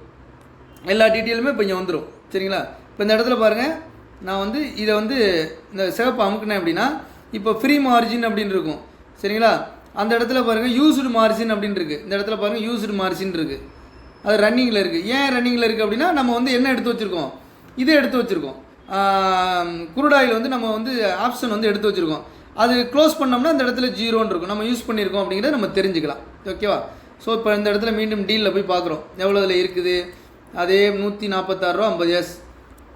இப்போ இங்கே வந்துடும் சரிங்களா. இப்போ இந்த இடத்துல பாருங்கள், நான் வந்து இதை வந்து இந்த சிவப்பு அமுக்குனேன் அப்படின்னா இப்போ ஃப்ரீ மார்ஜின் அப்படின்னு இருக்கும் சரிங்களா. அந்த இடத்துல பாருங்கள் யூஸ்டு மார்ஜின் அப்படின்னு இருக்குது, இந்த இடத்துல பாருங்கள் யூஸ்டு மார்ஜின் இருக்குது, அது ரன்னிங்கில் இருக்குது. ஏன் ரன்னிங்கில் இருக்குது அப்படின்னா நம்ம வந்து என்ன எடுத்து வச்சுருக்கோம், இதை எடுத்து வச்சுருக்கோம், குரூட் ஆயில் வந்து நம்ம வந்து ஆப்ஷன் வந்து எடுத்து வச்சுருக்கோம். அது க்ளோஸ் பண்ணோம்னா இந்த இடத்துல 0 இருக்கும், நம்ம யூஸ் பண்ணியிருக்கோம் அப்படிங்கிறத நம்ம தெரிஞ்சுக்கலாம். ஓகேவா. ஸோ இப்போ இந்த இடத்துல மீண்டும் டீலில் போய் பார்க்குறோம் எவ்வளோ இதில் இருக்குது, அதே 146 ரூபா 50 எஸ்,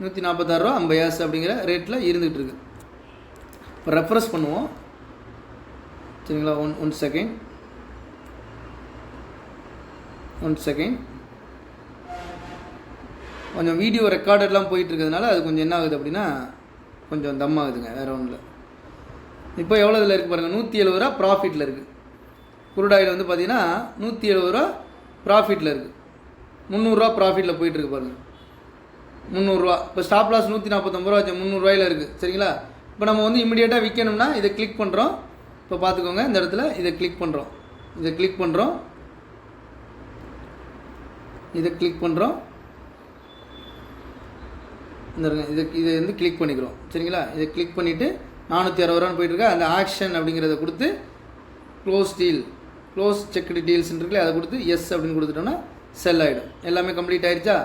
146 ரூபா 50 எஸ் அப்படிங்கிற ரேட்டில் இருந்துகிட்டு இருக்குது. இப்போ ரெஃப்ரெஷ் பண்ணுவோம் சரிங்களா. ஒன் செகண்ட் கொஞ்சம் வீடியோ ரெக்கார்டெல்லாம் போயிட்டு இருக்கிறதுனால அது கொஞ்சம் என்ன ஆகுது அப்படின்னா கொஞ்சம் தம் ஆகுதுங்க, வேறு ஒன்றும் இல்லை. இப்போ எவ்வளோ இதில் இருக்குது பாருங்கள், 170 ரூபா ப்ராஃபிட்டில் இருக்குது. குரூட் ஆயில் வந்து பார்த்தீங்கன்னா 170 ரூபா ப்ராஃபிட்டில் இருக்குது, 300 ரூபா ப்ராஃபிட்டில் போயிட்டுருக்கு பாருங்கள், 300 ரூபா. இப்போ ஸ்டாப் லாஸ் 149 ரூபா வச்சு 300 ரூபாயில் இருக்குது சரிங்களா. இப்போ நம்ம வந்து இமிடியேட்டாக விற்கணும்னா இதை கிளிக் பண்ணுறோம். இப்போ பார்த்துக்கோங்க, இந்த இடத்துல இதை கிளிக் பண்ணுறோம், இதை கிளிக் பண்ணுறோம், இந்த இதை வந்து கிளிக் பண்ணிக்கிறோம் சரிங்களா. இதை கிளிக் பண்ணிவிட்டு 460 ரூபான்னு போயிட்டுருக்கா, அந்த ஆக்ஷன் அப்படிங்கிறத கொடுத்து க்ளோஸ் செக்டு டீல்ஸ் இருக்குல்ல, அதை கொடுத்து எஸ் அப்படின்னு கொடுத்துட்டோம்னா செல் ஆகிடும். எல்லாமே கம்ப்ளீட் ஆகிடுச்சா,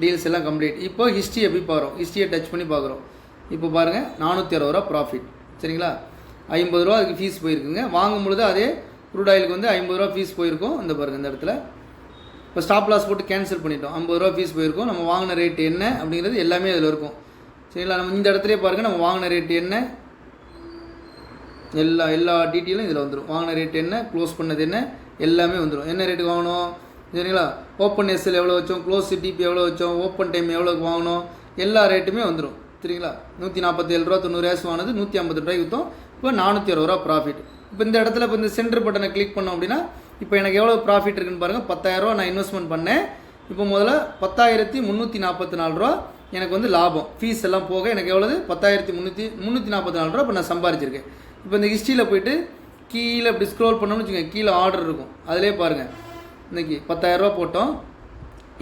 டீல்ஸ் எல்லாம் கம்ப்ளீட். இப்போ ஹிஸ்ட்ரியை போய் பார்க்குறோம், ஹிஸ்ட்ரியை டச் பண்ணி பார்க்குறோம். இப்போ பாருங்கள் 460 ரூபா ப்ராஃபிட் சரிங்களா. 50 ரூபா அதுக்கு ஃபீஸ் போயிருக்குங்க. வாங்கும் பொழுது அதே க்ரூட் ஆயிலுக்கு வந்து 50 ரூபா ஃபீஸ் போயிருக்கும். இந்த பாருங்கள் இந்த இடத்துல இப்போ ஸ்டாப் லாஸ் போட்டு கேன்சல் பண்ணிட்டோம், 50 ரூபா ஃபீஸ் போயிருக்கும். நம்ம வாங்கின ரேட் என்ன அப்படிங்கிறது எல்லாமே அதில் இருக்கும் சரிங்களா. நம்ம இந்த இடத்துலேயே பாருங்கள், நம்ம வாங்கின ரேட் என்ன, எல்லா டீட்டெயிலும் இதில் வந்துடும். வாங்கின ரேட் என்ன, க்ளோஸ் பண்ணது என்ன, எல்லாமே வந்துடும். என்ன ரேட்டுக்கு வாங்கணும் சரிங்களா, ஓப்பன் எஸ்எல் எவ்வளோ வச்சோம், க்ளோஸ் டிபி எவ்வளோ வச்சோம், ஓப்பன் டைம் எவ்வளோக்கு வாங்கணும், எல்லா ரேட்டுமே வந்துடும் சரிங்களா. 147 ரூபா 90 காசு வாங்கினது 150 ரூபாய்க்கு விற்றோம். இப்போ 460 ரூபா ப்ராஃபிட். இப்போ இந்த இடத்துல இப்போ இந்த சென்டர் பட்டனை கிளிக் பண்ணோம் அப்படின்னா இப்போ எனக்கு எவ்வளோ ப்ராஃபிட் இருக்குன்னு பாருங்கள். 10,000 ரூபா நான் இன்வெஸ்ட்மெண்ட் பண்ணேன். இப்போ முதல்ல 10,344 ரூபா எனக்கு வந்து லாபம் ஃபீஸ் எல்லாம் போக எனக்கு எவ்வளவு 10,344 ரூபா இப்போ நான் சம்பாரிச்சிருக்கேன். இப்போ இந்த ஹிஸ்ட்ரியில் போயிட்டு கீழே இப்படி ஸ்க்ரோல் பண்ணோம்னு வச்சுக்கோங்க, கீழே ஆர்டர் இருக்கும். அதிலே பாருங்கள், இன்றைக்கி 10,000 ரூபா போட்டோம்,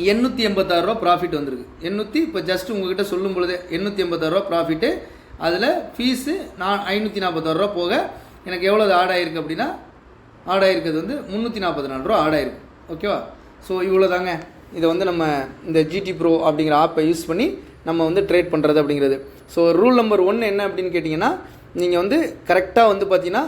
886 ரூபா ப்ராஃபிட் வந்திருக்கு. இப்போ ஜஸ்ட் உங்கள்கிட்ட சொல்லும் பொழுதே 886 ரூபா ப்ராஃபிட்டு. அதில் ஃபீஸு 546 ரூபா போக எனக்கு எவ்வளோ ஆட் ஆகிருக்கு அப்படின்னா, ஆட் ஆகிருக்கிறது வந்து 344 ரூபா ஆட் ஆகிருக்கு. ஓகேவா? ஸோ இவ்வளோ தாங்க. இதை வந்து நம்ம இந்த ஜிடி ப்ரோ அப்படிங்கிற ஆப்பை யூஸ் பண்ணி நம்ம வந்து ட்ரேட் பண்ணுறது அப்படிங்கிறது. ஸோ ரூல் நம்பர் 1 என்ன அப்படின்னு கேட்டிங்கன்னா, நீங்கள் வந்து கரெக்டாக வந்து பார்த்தீங்கன்னா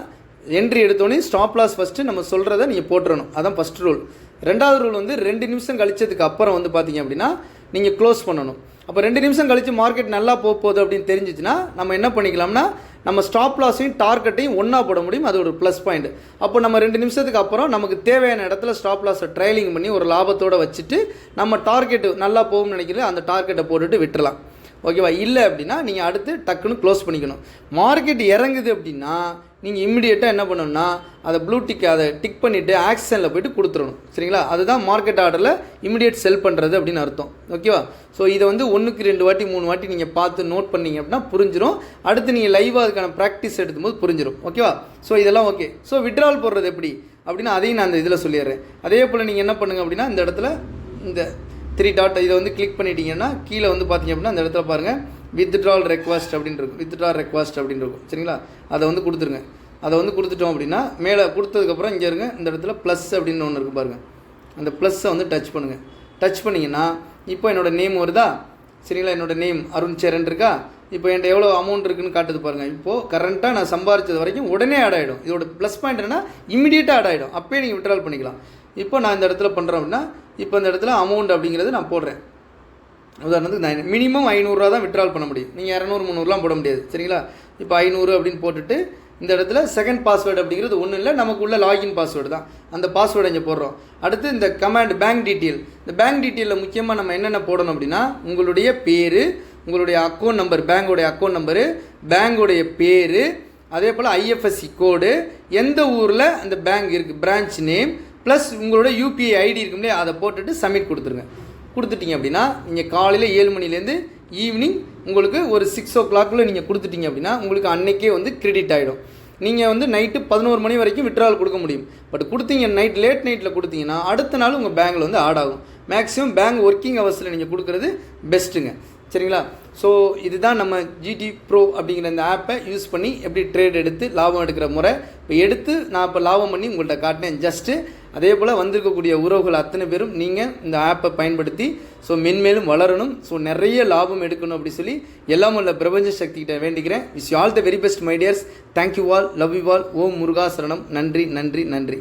என்ட்ரி எடுத்தோடனே ஸ்டாப் லாஸ் ஃபஸ்ட்டு நம்ம சொல்கிறத நீங்கள் போட்டுறணும். அதான் ஃபஸ்ட் ரூல். ரெண்டாவது ரூல் வந்து 2 நிமிஷம் கழிச்சதுக்கு அப்புறம் வந்து பார்த்தீங்க அப்படின்னா நீங்கள் க்ளோஸ் பண்ணணும். அப்போ 2 நிமிஷம் கழித்து மார்க்கெட் நல்லா போகுது அப்படின்னு தெரிஞ்சிச்சுன்னா நம்ம என்ன பண்ணிக்கலாம்னா, நம்ம ஸ்டாப் லாஸையும் டார்கெட்டையும் ஒன்றா போட முடியும். அது ஒரு ப்ளஸ் பாயிண்ட். அப்போ நம்ம 2 நிமிஷத்துக்கு அப்புறம் நமக்கு தேவையான இடத்துல ஸ்டாப் லாஸை ட்ரைலிங் பண்ணி ஒரு லாபத்தோடு வச்சுட்டு நம்ம டார்கெட்டு நல்லா போகும்னு நினைக்கிறது அந்த டார்கெட்டை போட்டுட்டு விட்டுறலாம். ஓகேவா? இல்லை அப்படின்னா நீங்கள் அடுத்து டக்குன்னு க்ளோஸ் பண்ணிக்கணும். மார்க்கெட் இறங்குது அப்படின்னா நீங்கள் இம்மிடியேட்டாக என்ன பண்ணணும்னா அதை ப்ளூ டிக் அதை டிக் பண்ணிவிட்டு ஆக்ஷனில் போய்ட்டு கொடுத்துடணும். சரிங்களா? அதுதான் மார்க்கெட் ஆர்டரில் இமிடியேட் செல் பண்ணுறது அப்படின்னு அர்த்தம். ஓகேவா? ஸோ இதை வந்து 1க்கு 2 வாட்டி 3 வாட்டி நீங்கள் பார்த்து நோட் பண்ணிங்க அப்படின்னா புரிஞ்சிடும். அடுத்து நீங்கள் லைவாக அதுக்கான ப்ராக்டிஸ் எடுக்கும்போது புரிஞ்சிடும். ஓகேவா? ஸோ இதெல்லாம் ஓகே. ஸோ விட்ரால் போடுறது எப்படி அப்படின்னா அதையும் நான் அந்த இதில் சொல்லிடுறேன். அதே போல் நீங்கள் என்ன பண்ணுங்கள் அப்படின்னா, இந்த இடத்துல இந்த 3 டாட் இதை வந்து கிளிக் பண்ணிட்டீங்கன்னா கீழே வந்து பார்த்தீங்க அப்படின்னா அந்த இடத்துல பாருங்கள் வித்ட்ரால் ரெக்வஸ்ட் அப்படின்னு இருக்கும். வித்ட்ரா ரெக்வஸ்ட் அப்படின்னு இருக்கும். சரிங்களா? அதை வந்து கொடுத்துருங்க. அதை வந்து கொடுத்துட்டோம் அப்படின்னா மேலே கொடுத்ததுக்கப்புறம் இங்கே இருங்க, இந்த இடத்துல ப்ளஸ் அப்படின்னு ஒன்று இருக்குது பாருங்கள். அந்த ப்ளஸ்ஸை வந்து டச் பண்ணுங்கள். டச் பண்ணிங்கன்னா இப்போ என்னோடய நேம் வருதா? சரிங்களா? என்னோடய நேம் அருண் சேரன் இருக்கா? இப்போ என்கிட்ட எவ்வளோ அமௌண்ட் இருக்குன்னு காட்டுது பாருங்கள். இப்போது கரண்ட்டாக நான் சம்பாரிச்சது வரைக்கும் உடனே ஆட் ஆகிடும். இதோட ப்ளஸ் பாயிண்ட் என்னன்னா இமிடியேட்டாக ஆட் ஆகிடும். அப்போயே நீங்கள் விட்ரால் பண்ணிக்கலாம். இப்போ நான் இந்த இடத்துல பண்ணுறேன் அப்படின்னா இப்போ இந்த இடத்துல அமௌண்ட் அப்படிங்கிறது நான் போடுறேன். உதாரணத்துக்கு நான் மினிமம் 500 ரூபா தான் விட்ரால் பண்ண முடியும். நீங்கள் 200 300லாம் போட முடியாது. சரிங்களா? இப்போ 500 அப்படின்னு போட்டுட்டு இந்த இடத்துல செகண்ட் பாஸ்வேர்டு அப்படிங்கிறது ஒன்றும் இல்லை, நமக்கு உள்ள லாகின் பாஸ்வேர்டு தான். அந்த பாஸ்வேர்டை இங்கே போடுறோம். அடுத்து இந்த கமாண்ட் பேங்க் டீட்டெயில். இந்த பேங்க் டீட்டெயிலில் முக்கியமாக நம்ம என்னென்ன போடணும் அப்படின்னா உங்களுடைய பேர், உங்களுடைய அக்கௌண்ட் நம்பர், பேங்கோடைய அக்கௌண்ட் நம்பரு, பேங்கோடைய பேர், அதே போல் ஐஎஃப்எஸ்சி கோடு, எந்த ஊரில் அந்த பேங்க் இருக்குது, பிரான்ச் நேம், ப்ளஸ் உங்களோட யூபிஐ ஐடி இருக்கும் இல்லையா, அதை போட்டுட்டு சப்மிட் கொடுத்துருங்க. கொடுத்துட்டிங்க அப்படின்னா நீங்கள் காலையில் 7 மணிலேருந்து ஈவினிங் உங்களுக்கு ஒரு 6 o'clock நீங்கள் கொடுத்துட்டிங்க அப்படின்னா உங்களுக்கு அன்னைக்கே வந்து கிரெடிட் ஆகிடும். நீங்கள் வந்து நைட்டு 11 மணி வரைக்கும் விட்ரால் கொடுக்க முடியும். பட் கொடுத்தீங்க லேட் நைட்டில் கொடுத்தீங்கன்னா அடுத்த நாள் உங்கள் பேங்கில் வந்து ஆட் ஆகும். மேக்ஸிமம் பேங்க் ஒர்க்கிங் ஹவர்ஸில் நீங்கள் கொடுக்குறது பெஸ்ட்டுங்க. சரிங்களா? ஸோ இதுதான் நம்ம ஜிடி ப்ரோ அப்படிங்கிற இந்த ஆப்பை யூஸ் பண்ணி எப்படி ட்ரேட் எடுத்து லாபம் எடுக்கிற முறை. இப்போ எடுத்து நான் இப்போ லாபம் பண்ணி உங்கள்கிட்ட காட்டினேன் ஜஸ்ட்டு. அதே போல் வந்திருக்கக்கூடிய உறவுகள் அத்தனை பேரும் நீங்கள் இந்த ஆப்பை பயன்படுத்தி ஸோ மென்மேலும் வளரணும், ஸோ நிறைய லாபம் எடுக்கணும் அப்படி சொல்லி எல்லாம் உள்ள பிரபஞ்ச சக்திகிட்ட வேண்டிக்கிறேன். Wish you all the very best my dears. Thank you all, love you all. ஓம் முருகா சரணம். நன்றி நன்றி நன்றி.